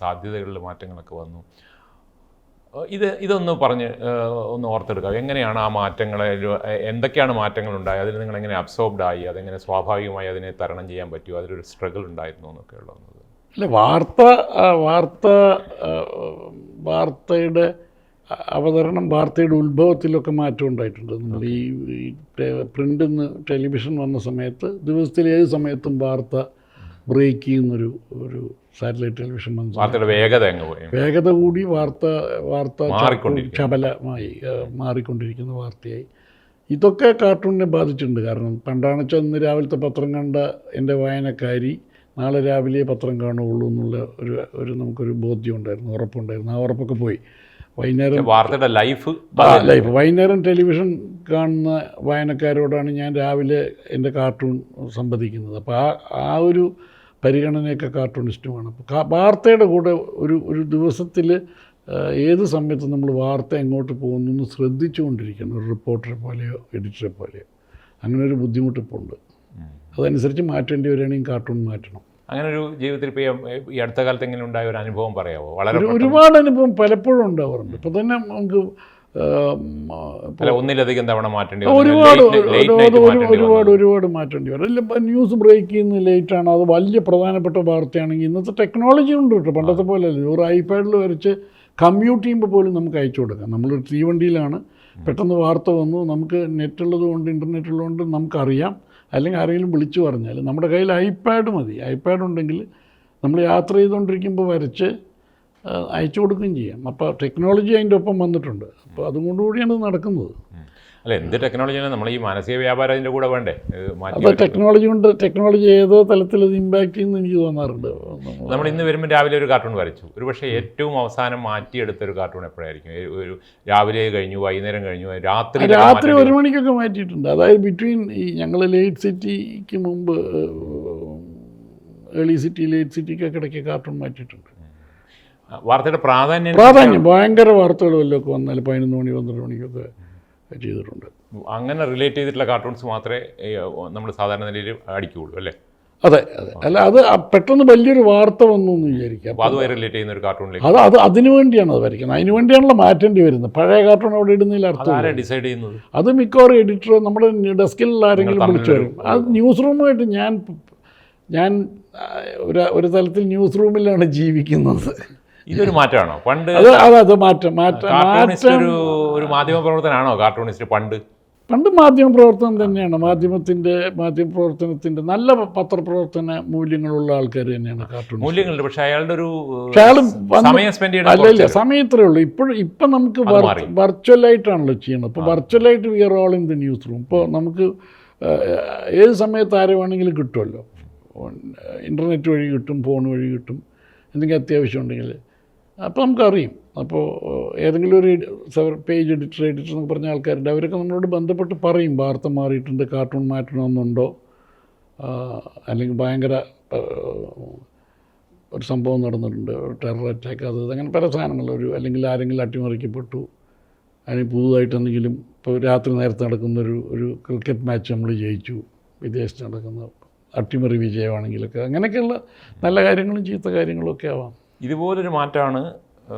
സാധ്യതകളിൽ മാറ്റങ്ങളൊക്കെ വന്നു. ഇതൊന്ന് പറഞ്ഞ് ഒന്ന് ഓർത്തെടുക്കാം. എങ്ങനെയാണ് ആ മാറ്റങ്ങളെ, എന്തൊക്കെയാണ് മാറ്റങ്ങൾ ഉണ്ടായത്, അതിൽ നിങ്ങൾ എങ്ങനെ അബ്സോർബ്ഡ് ആയി, അതെങ്ങനെ സ്വാഭാവികമായി അതിനെ തരണം ചെയ്യാൻ പറ്റുമോ, അതിലൊരു സ്ട്രഗിൾ ഉണ്ടായിരുന്നു എന്നൊക്കെ ഉള്ളത്? അല്ല, വാർത്തയുടെ അവതരണം, വാർത്തയുടെ ഉത്ഭവത്തിലൊക്കെ മാറ്റം ഉണ്ടായിട്ടുണ്ട്. നമ്മൾ ഈ പ്രിൻ്റിൽ നിന്ന് ടെലിവിഷൻ വന്ന സമയത്ത് ദിവസത്തിൽ ഏത് സമയത്തും വാർത്ത ബ്രേക്ക് ചെയ്യുന്നൊരു സാറ്റലൈറ്റ് ടെലിവിഷൻ വന്ന വാർത്തയുടെ വേഗത കൂടി വാർത്ത ചപലമായി മാറിക്കൊണ്ടിരിക്കുന്ന വാർത്തയായി. ഇതൊക്കെ കാർട്ടൂണിനെ ബാധിച്ചിട്ടുണ്ട്. കാരണം പണ്ടാണ് വെച്ചാൽ ഇന്ന് രാവിലത്തെ പത്രം കണ്ട എൻ്റെ വായനക്കാരി നാളെ രാവിലെ പത്രം കാണുകയുള്ളൂ എന്നുള്ള ഒരു നമുക്കൊരു ബോധ്യം ഉണ്ടായിരുന്നു, ഉറപ്പുണ്ടായിരുന്നു. ആ ഉറപ്പൊക്കെ പോയി. വൈകുന്നേരം വാർത്തയുടെ ലൈഫ് വൈകുന്നേരം ടെലിവിഷൻ കാണുന്ന വായനക്കാരോടാണ് ഞാൻ രാവിലെ എൻ്റെ കാർട്ടൂൺ സംവദിക്കുന്നത്. അപ്പോൾ ആ ഒരു പരിഗണനയൊക്കെ കാർട്ടൂണിസ്റ്റുമാണ്. അപ്പോൾ വാർത്തയുടെ കൂടെ ഒരു ദിവസത്തിൽ ഏത് സമയത്തും നമ്മൾ വാർത്ത എങ്ങോട്ട് പോകുന്നു എന്ന് ശ്രദ്ധിച്ചുകൊണ്ടിരിക്കണം, ഒരു റിപ്പോർട്ടറെ പോലെയോ എഡിറ്ററെ പോലെയോ. അങ്ങനെ ഒരു ബുദ്ധിമുട്ടിപ്പോൾ ഉണ്ട്. അതനുസരിച്ച് മാറ്റേണ്ടി വരികയാണെങ്കിൽ കാർട്ടൂൺ മാറ്റണം. അങ്ങനെ ഒരു ജീവിതത്തിൽ ഇപ്പോൾ ഈ അടുത്ത കാലത്ത് എങ്ങനെ ഉണ്ടായ ഒരു അനുഭവം പറയാമോ? വളരെ ഒരുപാട് അനുഭവം പലപ്പോഴും ഉണ്ടാവാറുണ്ട്. ഇപ്പോൾ തന്നെ നമുക്ക് ഒന്നിലധികം തവണ മാറ്റേണ്ടി ഒരുപാട് മാറ്റേണ്ടി വരും. ഇല്ല, ന്യൂസ് ബ്രേക്ക് ചെയ്യുന്ന ലേറ്റാണ്, അത് വലിയ പ്രധാനപ്പെട്ട വാർത്തയാണെങ്കിൽ ഇന്നത്തെ ടെക്നോളജി ഉണ്ട് കേട്ടോ, പണ്ടത്തെ പോലെ അല്ല. ഒരു ഐപാഡിൽ വരച്ച് കമ്മ്യൂട്ട് ചെയ്യുമ്പോൾ പോലും നമുക്ക് അയച്ചു കൊടുക്കാം. നമ്മളൊരു തീവണ്ടിയിലാണ്, പെട്ടെന്ന് വാർത്ത വന്നു, നമുക്ക് നെറ്റുള്ളത് കൊണ്ട്, ഇൻ്റർനെറ്റ് ഉള്ളതുകൊണ്ട് നമുക്കറിയാം. അല്ലെങ്കിൽ ആരെങ്കിലും വിളിച്ചു പറഞ്ഞാൽ നമ്മുടെ കയ്യിൽ ഐപാഡ് മതി. ഐപാഡ് ഉണ്ടെങ്കിൽ നമ്മൾ യാത്ര ചെയ്തുകൊണ്ടിരിക്കുമ്പോൾ വരച്ച് അയച്ചു കൊടുക്കുകയും ചെയ്യാം. അപ്പോൾ ടെക്നോളജി അതിൻ്റെ ഒപ്പം വന്നിട്ടുണ്ട്. അപ്പോൾ അതുകൊണ്ടുകൂടിയാണ് ഇത് നടക്കുന്നത്. അല്ല, എന്ത് ടെക്നോളജിയാണ്, നമ്മൾ ഈ മാനസിക വ്യാപാരം അതിൻ്റെ കൂടെ വേണ്ടേ? അപ്പോൾ ടെക്നോളജി ഏതോ തലത്തിൽ അത് ഇമ്പാക്ട് ചെയ്യുമെന്ന് എനിക്ക് തോന്നാറുണ്ട്. നമ്മൾ ഇന്ന് വരുമ്പോൾ രാവിലെ ഒരു കാർട്ടൂൺ വരച്ചു, ഒരു പക്ഷേ ഏറ്റവും അവസാനം മാറ്റിയെടുത്തൊരു കാർട്ടൂൺ എപ്പോഴായിരിക്കും? ഒരു രാവിലെ കഴിഞ്ഞു, വൈകുന്നേരം കഴിഞ്ഞു, രാത്രി 1 മണിക്കൊക്കെ മാറ്റിയിട്ടുണ്ട്. അതായത് ബിറ്റ്വീൻ ഈ ഞങ്ങൾ ലേറ്റ് സിറ്റിക്ക് മുമ്പ് ഏർലി സിറ്റി, ലേറ്റ് സിറ്റിക്കൊക്കെ ഇടയ്ക്ക് കാർട്ടൂൺ മാറ്റിയിട്ടുണ്ട്. വാർത്തയുടെ പ്രാധാന്യം ഭയങ്കര വാർത്തകൾ വല്ലതൊക്കെ വന്നാൽ 11 മണി 12 മണിക്കൊക്കെ ചെയ്തിട്ടുണ്ട്. അങ്ങനെ റിലേറ്റ് ചെയ്തിട്ടുള്ള കാർട്ടൂൺസ് മാത്രമേ നമ്മൾ സാധാരണ നിലയിൽ അടിക്കുകയുള്ളൂ അല്ലേ? അതെ. അല്ല, അത് പെട്ടെന്ന് വലിയൊരു വാർത്ത വന്നു എന്ന് വിചാരിക്കാം, അതുമായി റിലേറ്റ് ചെയ്യുന്ന ഒരു കാർട്ടൂണിലേക്ക് അതിനു വേണ്ടിയാണ് അത് വരയ്ക്കുന്നത്. അതിന് വേണ്ടിയാണല്ലോ മാറ്റേണ്ടി വരുന്നത്. പഴയ കാർട്ടൂൺ അവിടെ ഇടുന്നതിൽ അർത്ഥം ഡിസൈഡ് ചെയ്യുന്നത് അത് മിക്കവാറും എഡിറ്ററോ നമ്മുടെ ഡെസ്കിലുള്ള ആരെങ്കിലും വിളിച്ചു വരും. അത് ന്യൂസ് റൂമുമായിട്ട് ഞാൻ ഒരു തലത്തിൽ ന്യൂസ് റൂമിലാണ് ജീവിക്കുന്നത്. ഇതൊരു മാറ്റമാണോ? പണ്ട് അത് മാറ്റം ഒരു മാധ്യമ പ്രവർത്തനാണോ കാർട്ടൂണിസ്റ്റ്? പണ്ട് മാധ്യമ പ്രവർത്തനം തന്നെയാണ്. മാധ്യമപ്രവർത്തനത്തിൻ്റെ നല്ല പത്രപ്രവർത്തന മൂല്യങ്ങളുള്ള ആൾക്കാർ തന്നെയാണ് കാർട്ടൂൺ. മൂല്യങ്ങളുണ്ട്, പക്ഷേ അയാളുടെ ഒരു സമയം ഇത്രയേ ഉള്ളൂ. ഇപ്പം നമുക്ക് വെർച്വലായിട്ടാണല്ലോ ചെയ്യണത്. ഇപ്പോൾ വെർച്വലായിട്ട് we are all in the news room. ഇപ്പോൾ നമുക്ക് ഏത് സമയത്ത് ആരെ വേണമെങ്കിലും കിട്ടുമല്ലോ. ഇൻ്റർനെറ്റ് വഴി കിട്ടും, ഫോൺ വഴി കിട്ടും, എന്തെങ്കിലും അത്യാവശ്യം ഉണ്ടെങ്കിൽ അപ്പോൾ നമുക്കറിയും. അപ്പോൾ ഏതെങ്കിലും ഒരു പേജ് എഡിറ്റർ എന്നൊക്കെ പറഞ്ഞ ആൾക്കാരുണ്ട്, അവരൊക്കെ നമ്മളോട് ബന്ധപ്പെട്ട് പറയും വാർത്ത മാറിയിട്ടുണ്ട്, കാർട്ടൂൺ മാറ്റണമെന്നുണ്ടോ, അല്ലെങ്കിൽ ഭയങ്കര ഒരു സംഭവം നടന്നിട്ടുണ്ട്, ടെറർ അറ്റാക്ക്, അങ്ങനെ പല സാധനങ്ങൾ, അല്ലെങ്കിൽ ആരെങ്കിലും അട്ടിമറിക്കപ്പെട്ടു, അതിന് പുതുതായിട്ട് എന്തെങ്കിലും. ഇപ്പോൾ രാത്രി നേരത്തെ നടക്കുന്നൊരു ക്രിക്കറ്റ് മാച്ച് നമ്മൾ ജയിച്ചു, വിദേശത്ത് നടക്കുന്ന അട്ടിമറി വിജയമാണെങ്കിലൊക്കെ, അങ്ങനെയൊക്കെയുള്ള നല്ല കാര്യങ്ങളും ചീത്ത കാര്യങ്ങളൊക്കെ ആവാം. ഇതുപോലൊരു മാറ്റമാണ്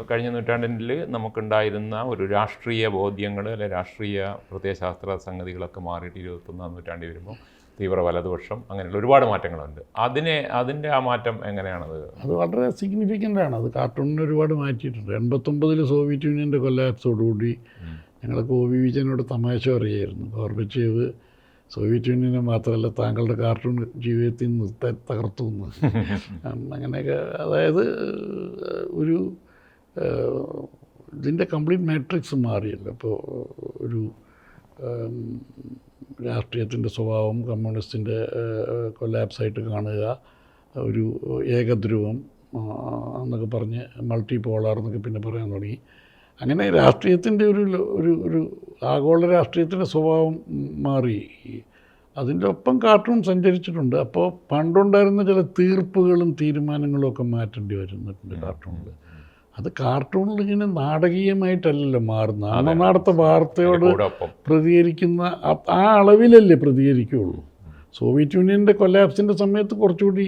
കഴിഞ്ഞ നൂറ്റാണ്ടിൽ നമുക്കുണ്ടായിരുന്ന ഒരു രാഷ്ട്രീയ ബോധ്യങ്ങൾ, അല്ലെങ്കിൽ രാഷ്ട്രീയ പ്രത്യയശാസ്ത്ര സംഗതികളൊക്കെ മാറിയിട്ട് 21-ാം നൂറ്റാണ്ടിൽ വരുമ്പോൾ തീവ്ര വലതുപക്ഷം, അങ്ങനെയുള്ള ഒരുപാട് മാറ്റങ്ങളുണ്ട്. അതിൻ്റെ ആ മാറ്റം എങ്ങനെയാണത്? അത് വളരെ സിഗ്നിഫിക്കൻ്റ് ആണ്. അത് കാർട്ടൂണിന് ഒരുപാട് മാറ്റിയിട്ടുണ്ട്. 89-ൽ സോവിയറ്റ് യൂണിയൻ്റെ കൊല്ലാപ്സോടുകൂടി ഞങ്ങളൊക്കെ OV വിജയനോട് തമാശ പറയുമായിരുന്നു, ഗോർബച്ചേവ് സോവിയറ്റ് യൂണിയനെ മാത്രമല്ല താങ്കളുടെ കാർട്ടൂൺ ജീവിതത്തിൽ നിർത്താൻ തകർത്തു എന്ന്. അങ്ങനെയൊക്കെ, അതായത് ഇതിൻ്റെ കംപ്ലീറ്റ് മാട്രിക്സ് മാറിയല്ലോ. അപ്പോൾ ഒരു രാഷ്ട്രീയത്തിൻ്റെ സ്വഭാവം കമ്മ്യൂണിസ്റ്റിൻ്റെ കൊലാപ്സായിട്ട് കാണുക, ഒരു ഏകധ്രുവം എന്നൊക്കെ പറഞ്ഞ് മൾട്ടി പോളാർ എന്നൊക്കെ പിന്നെ പറയാൻ തുടങ്ങി. അങ്ങനെ രാഷ്ട്രീയത്തിൻ്റെ ഒരു ആഗോള രാഷ്ട്രീയത്തിൻ്റെ സ്വഭാവം മാറി. അതിൻ്റെ ഒപ്പം കാർട്ടൂൺ സഞ്ചരിച്ചിട്ടുണ്ട്. അപ്പോൾ പണ്ടുണ്ടായിരുന്ന ചില തീർപ്പുകളും തീരുമാനങ്ങളും ഒക്കെ മാറ്റേണ്ടി വരുന്നുണ്ട് കാർട്ടൂണിൽ. അത് കാർട്ടൂണിൽ ഇങ്ങനെ നാടകീയമായിട്ടല്ലല്ലോ മാറുന്നത്. അന്നത്തെ വാർത്തയോട് പ്രതികരിക്കുന്ന ആ അളവിലല്ലേ പ്രതികരിക്കുകയുള്ളൂ. സോവിയറ്റ് യൂണിയൻ്റെ കൊലാപ്സിൻ്റെ സമയത്ത് കുറച്ചുകൂടി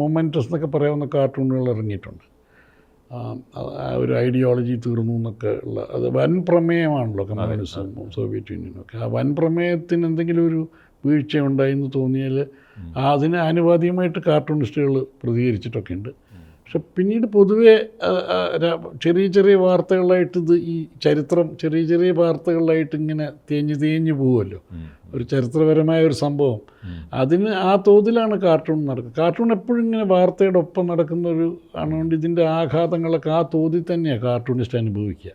മൊമെൻറ്റസ് എന്നൊക്കെ പറയാവുന്ന കാർട്ടൂണുകൾ ഇറങ്ങിയിട്ടുണ്ട്. ഒരു ഐഡിയോളജി തീർന്നു എന്നൊക്കെ ഉള്ള, അത് വൻ പ്രമേയമാണല്ലോ കമ്മ്യൂണിസവും സോവിയറ്റ് യൂണിയനും ഒക്കെ. ആ വൻ പ്രമേയത്തിന് എന്തെങ്കിലും ഒരു വീഴ്ച ഉണ്ടായെന്ന് തോന്നിയാൽ അതിന് ആനുപാതികമായിട്ട് കാർട്ടൂണിസ്റ്റുകൾ പ്രതികരിച്ചിട്ടൊക്കെ ഉണ്ട്. പക്ഷെ പിന്നീട് പൊതുവെ ചെറിയ ചെറിയ വാർത്തകളായിട്ട് ഈ ചരിത്രം ചെറിയ ചെറിയ വാർത്തകളായിട്ട് ഇങ്ങനെ തേഞ്ഞ് പോവുമല്ലോ. ഒരു ചരിത്രപരമായ ഒരു സംഭവം, അതിന് ആ തോതിലാണ് കാർട്ടൂൺ നടക്കുക. കാർട്ടൂൺ എപ്പോഴും ഇങ്ങനെ വാർത്തയുടെ ഒപ്പം നടക്കുന്ന ഒരു ആണുകൊണ്ട് ഇതിൻ്റെ ആഘാതങ്ങളൊക്കെ ആ തോതിൽ തന്നെയാണ് കാർട്ടൂണിസ്റ്റ് അനുഭവിക്കുക.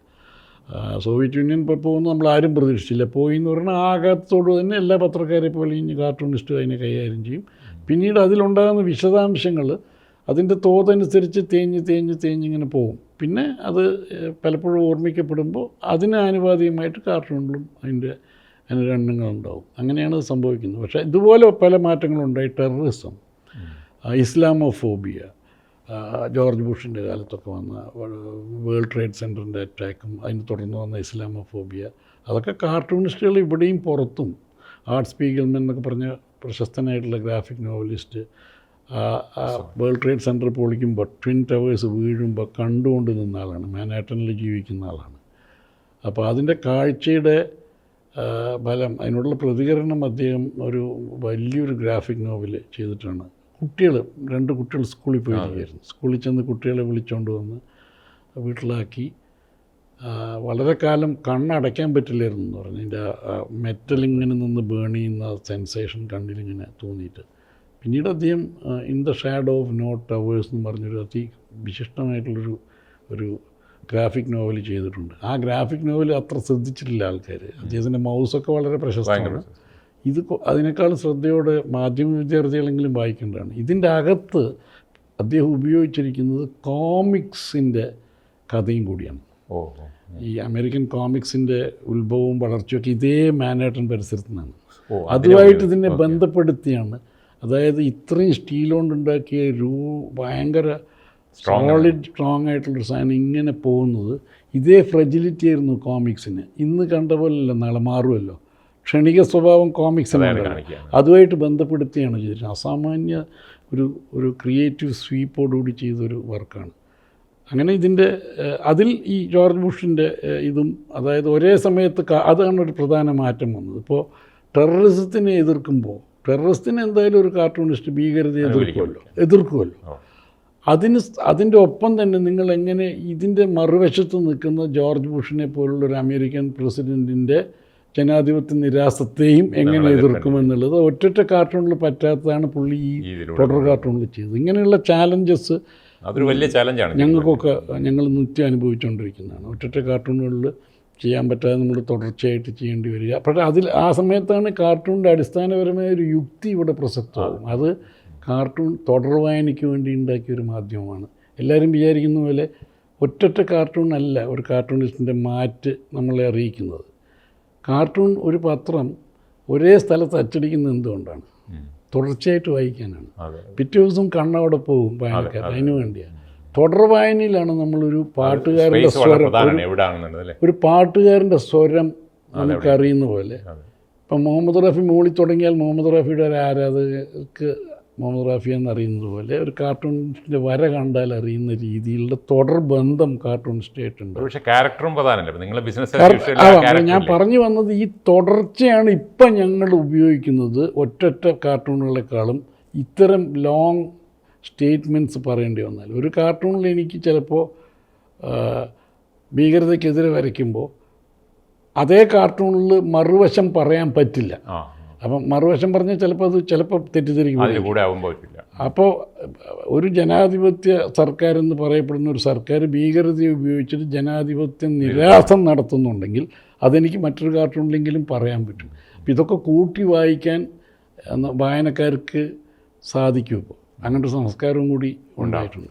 സോവിയറ്റ് യൂണിയൻ ഇപ്പോൾ പോകുന്നു നമ്മൾ ആരും പ്രതീക്ഷിച്ചില്ല. പോയി എന്ന് പറഞ്ഞാൽ ആഘാതത്തോട് തന്നെ എല്ലാ പത്രക്കാരെ പോലെയും കാർട്ടൂണിസ്റ്റ് അതിനെ കൈകാര്യം ചെയ്യും. പിന്നീട് അതിലുണ്ടാകുന്ന വിശദാംശങ്ങൾ അതിൻ്റെ തോതനുസരിച്ച് തേഞ്ഞ് ഇങ്ങനെ പോകും. പിന്നെ അത് പലപ്പോഴും ഓർമ്മിക്കപ്പെടുമ്പോൾ അതിന് ആനുപാതികമായിട്ട് കാർട്ടൂണിലും അതിൻ്റെ അനുരണങ്ങളുണ്ടാവും. അങ്ങനെയാണ് ഇത് സംഭവിക്കുന്നത്. പക്ഷേ ഇതുപോലെ പല മാറ്റങ്ങളുണ്ടായി. ടെററിസം, ഇസ്ലാമോഫോബിയ, ജോർജ് ബുഷിൻ്റെ കാലത്തൊക്കെ വന്ന വേൾഡ് ട്രേഡ് സെൻറ്ററിൻ്റെ അറ്റാക്കും അതിന് തുടർന്ന് വന്ന ഇസ്ലാമോഫോബിയ, അതൊക്കെ കാർട്ടൂണിസ്റ്റുകൾ ഇവിടെയും പുറത്തും. ആർട്ട് സ്പീഗൽമൻ എന്നൊക്കെ പറഞ്ഞ പ്രശസ്തനായിട്ടുള്ള graphic novelist World Trade Center പൊളിക്കുമ്പോൾ ട്വിൻ ടവേഴ്സ് വീഴുമ്പോൾ കണ്ടുകൊണ്ട് നിന്ന ആളാണ്. മാൻഹാട്ടനിൽ ജീവിക്കുന്ന ആളാണ്. അപ്പോൾ അതിൻ്റെ കാഴ്ചയുടെ ഫലം, അതിനോടുള്ള പ്രതികരണം അദ്ദേഹം ഒരു വലിയൊരു ഗ്രാഫിക് നോവൽ ചെയ്തിട്ടാണ്. രണ്ട് കുട്ടികൾ സ്കൂളിൽ പോയിരിക്കുകയായിരുന്നു. സ്കൂളിൽ ചെന്ന് കുട്ടികളെ വിളിച്ചുകൊണ്ട് വന്ന് വീട്ടിലാക്കി. വളരെ കാലം കണ്ണടയ്ക്കാൻ പറ്റില്ലായിരുന്നു എന്ന് പറഞ്ഞു. അതിൻ്റെ മെറ്റലിങ്ങനെ നിന്ന് ബേൺ ചെയ്യുന്ന സെൻസേഷൻ കണ്ണിലിങ്ങനെ തോന്നിയിട്ട്. പിന്നീട് അദ്ദേഹം in the shadow of no towers എന്ന് പറഞ്ഞൊരു വിശിഷ്ടമായിട്ടുള്ളൊരു ഗ്രാഫിക് നോവൽ ചെയ്തിട്ടുണ്ട്. ആ ഗ്രാഫിക് നോവൽ അത്ര ശ്രദ്ധിച്ചിട്ടില്ല ആൾക്കാർ. അദ്ദേഹത്തിൻ്റെ മൗസൊക്കെ വളരെ പ്രശസ്തമാണ്. ഇത് അതിനേക്കാളും ശ്രദ്ധയോടെ മാധ്യമ വിദ്യാർത്ഥികളെങ്കിലും വായിക്കേണ്ടതാണ്. ഇതിൻ്റെ അകത്ത് അദ്ദേഹം ഉപയോഗിച്ചിരിക്കുന്നത് കോമിക്സിൻ്റെ കഥയും കൂടിയാണ്. ഈ അമേരിക്കൻ കോമിക്സിൻ്റെ ഉത്ഭവവും വളർച്ചയൊക്കെ ഇതേ മാൻഹാട്ടൻ പരിസരത്തു നിന്നാണ്. അതുമായിട്ട് ഇതിനെ ബന്ധപ്പെടുത്തിയാണ്. അതായത് ഇത്രയും സ്റ്റീൽ കൊണ്ടുണ്ടാക്കിയ ഭയങ്കര സ്ട്രോങ് ആയിട്ടുള്ളൊരു സാധനം ഇങ്ങനെ പോകുന്നത്, ഇതേ ഫ്രജിലിറ്റി ആയിരുന്നു കോമിക്സിന്. ഇന്ന് കണ്ട പോലെയല്ല, നാളെ മാറുമല്ലോ. ക്ഷണിക സ്വഭാവം കോമിക്സിനുണ്ട്. അതുമായിട്ട് ബന്ധപ്പെടുത്തിയാണ് ചെയ്തിട്ട് അസാമാന്യ ഒരു ക്രിയേറ്റീവ് സ്വീപ്പോടുകൂടി ചെയ്തൊരു വർക്കാണ്. അങ്ങനെ ഇതിൻ്റെ അതിൽ ഈ ജോർജ് ബുഷിൻ്റെ ഇതും, അതായത് ഒരേ സമയത്ത് അതാണ് ഒരു പ്രധാന മാറ്റം വന്നത്. ഇപ്പോൾ ടെററിസത്തിനെ എതിർക്കുമ്പോൾ ടെററിസ്റ്റിനെ എന്തായാലും ഒരു കാർട്ടൂണിസ്റ്റ് ഭീകരതയെ എതിർക്കുമല്ലോ. അതിൻ്റെ ഒപ്പം തന്നെ നിങ്ങൾ എങ്ങനെ ഇതിൻ്റെ മറുവശത്ത് നിൽക്കുന്ന ജോർജ് ബുഷിനെ പോലുള്ളൊരു അമേരിക്കൻ പ്രസിഡൻറ്റിൻ്റെ ജനാധിപത്യ നിരാസത്തെയും എങ്ങനെ എതിർക്കുമെന്നുള്ളത് ഒറ്റ കാർട്ടൂണിൽ പറ്റാത്തതാണ് പുള്ളി ഈ തുടർ കാർട്ടൂണിൽ ചെയ്തത്. ഇങ്ങനെയുള്ള ചാലഞ്ചസ് അതൊരു വലിയ ചാലഞ്ചാണ് ഞങ്ങൾ നിത്യം അനുഭവിച്ചുകൊണ്ടിരിക്കുന്നതാണ്. ഒറ്റ കാർട്ടൂണുകളിൽ ചെയ്യാൻ പറ്റാതെ നമ്മൾ തുടർച്ചയായിട്ട് ചെയ്യേണ്ടി വരിക. പക്ഷേ ആ സമയത്താണ് കാർട്ടൂണിൻ്റെ അടിസ്ഥാനപരമായ ഒരു യുക്തി ഇവിടെ പ്രസക്തമാകും. അത് കാർട്ടൂൺ തുടർ വായനയ്ക്ക് വേണ്ടി ഉണ്ടാക്കിയൊരു മാധ്യമമാണ്. എല്ലാവരും വിചാരിക്കുന്ന പോലെ ഒറ്റ കാർട്ടൂൺ അല്ല ഒരു കാർട്ടൂണിസ്റ്റിൻ്റെ മാറ്റ് നമ്മളെ അറിയിക്കുന്നത്. കാർട്ടൂൺ ഒരു പത്രം ഒരേ സ്ഥലത്ത് അച്ചടിക്കുന്നത് എന്തുകൊണ്ടാണ്? തുടർച്ചയായിട്ട് വായിക്കാനാണ്. പിറ്റേ ദിവസം കണ്ണവിടെ പോകും വായനക്കാർ, അതിനു വേണ്ടിയാണ്. തുടർ വായനയിലാണ് നമ്മളൊരു പാട്ടുകാരൻ്റെ സ്വരം, ഒരു പാട്ടുകാരൻ്റെ സ്വരം നമുക്കറിയുന്ന പോലെ. ഇപ്പം മുഹമ്മദ് റാഫി മൂളി തുടങ്ങിയാൽ മുഹമ്മദ് റാഫിയുടെ ഒരു ആരാധകർക്ക് മുഹമ്മദ് റാഫി എന്നറിയുന്നത് പോലെ ഒരു കാർട്ടൂണിസ്റ്റിൻ്റെ വര കണ്ടാൽ അറിയുന്ന രീതിയിലുള്ള തുടർ ബന്ധം കാർട്ടൂണിസ്റ്റായിട്ടുണ്ട്. പക്ഷേ ക്യാരക്ടറും പ്രധാനമല്ലേ? നിങ്ങൾ ബിസിനസ് ഞാൻ പറഞ്ഞു വന്നത് ഈ തുടർച്ചയാണ് ഇപ്പം ഞങ്ങൾ ഉപയോഗിക്കുന്നത്. ഒറ്റ കാർട്ടൂണുകളെക്കാളും ഇത്തരം ലോങ് സ്റ്റേറ്റ്മെൻറ്റ്സ് പറയേണ്ടി വന്നാൽ, ഒരു കാർട്ടൂണിൽ എനിക്ക് ചിലപ്പോൾ ഭീകരതയ്ക്കെതിരെ വരയ്ക്കുമ്പോൾ അതേ കാർട്ടൂണിൽ മറുവശം പറയാൻ പറ്റില്ല. അപ്പം മറുവശം പറഞ്ഞാൽ ചിലപ്പോൾ തെറ്റിദ്ധരിക്കും. അപ്പോൾ ഒരു ജനാധിപത്യ സർക്കാർ എന്ന് പറയപ്പെടുന്ന ഒരു സർക്കാർ ഭീകരതയെ ഉപയോഗിച്ചിട്ട് ജനാധിപത്യ നിരാസം നടത്തുന്നുണ്ടെങ്കിൽ അതെനിക്ക് മറ്റൊരു കാർട്ടൂണിലെങ്കിലും പറയാൻ പറ്റും. അപ്പം ഇതൊക്കെ കൂട്ടി വായിക്കാൻ വായനക്കാർക്ക് സാധിക്കും. ഇപ്പോൾ അങ്ങനത്തെ സംസ്കാരവും കൂടി ഉണ്ടായിട്ടുണ്ട്.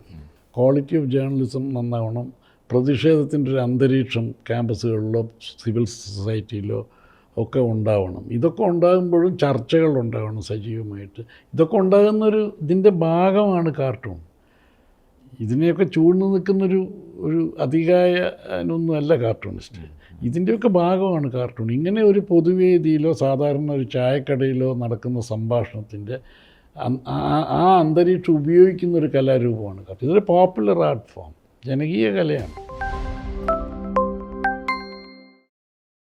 ക്വാളിറ്റി ഓഫ് ജേർണലിസം നന്നാവണം, പ്രതിഷേധത്തിൻ്റെ ഒരു അന്തരീക്ഷം ക്യാമ്പസുകളിലോ സിവിൽ സൊസൈറ്റിയിലോ ഒക്കെ ഉണ്ടാവണം. ഇതൊക്കെ ഉണ്ടാകുമ്പോഴും ചർച്ചകൾ ഉണ്ടാവണം സജീവമായിട്ട്. ഇതൊക്കെ ഇതിൻ്റെ ഭാഗമാണ് കാർട്ടൂൺ. ഇതിനെയൊക്കെ ചൂഴ്ന്നു നിൽക്കുന്നൊരു അധികായനൊന്നും അല്ല കാർട്ടൂണിസ്റ്റ്. ഇതിൻ്റെയൊക്കെ ഭാഗമാണ് കാർട്ടൂൺ. ഇങ്ങനെ ഒരു പൊതുവേദിയിലോ സാധാരണ ഒരു ചായക്കടയിലോ നടക്കുന്ന സംഭാഷണത്തിൻ്റെ ആ അന്തരീക്ഷം ഉപയോഗിക്കുന്ന ഒരു കലാരൂപമാണ് കാർട്ടൂൺ. ഇതൊരു പോപ്പുലർ ആർട്ട് ഫോം, ജനകീയ കലയാണ്.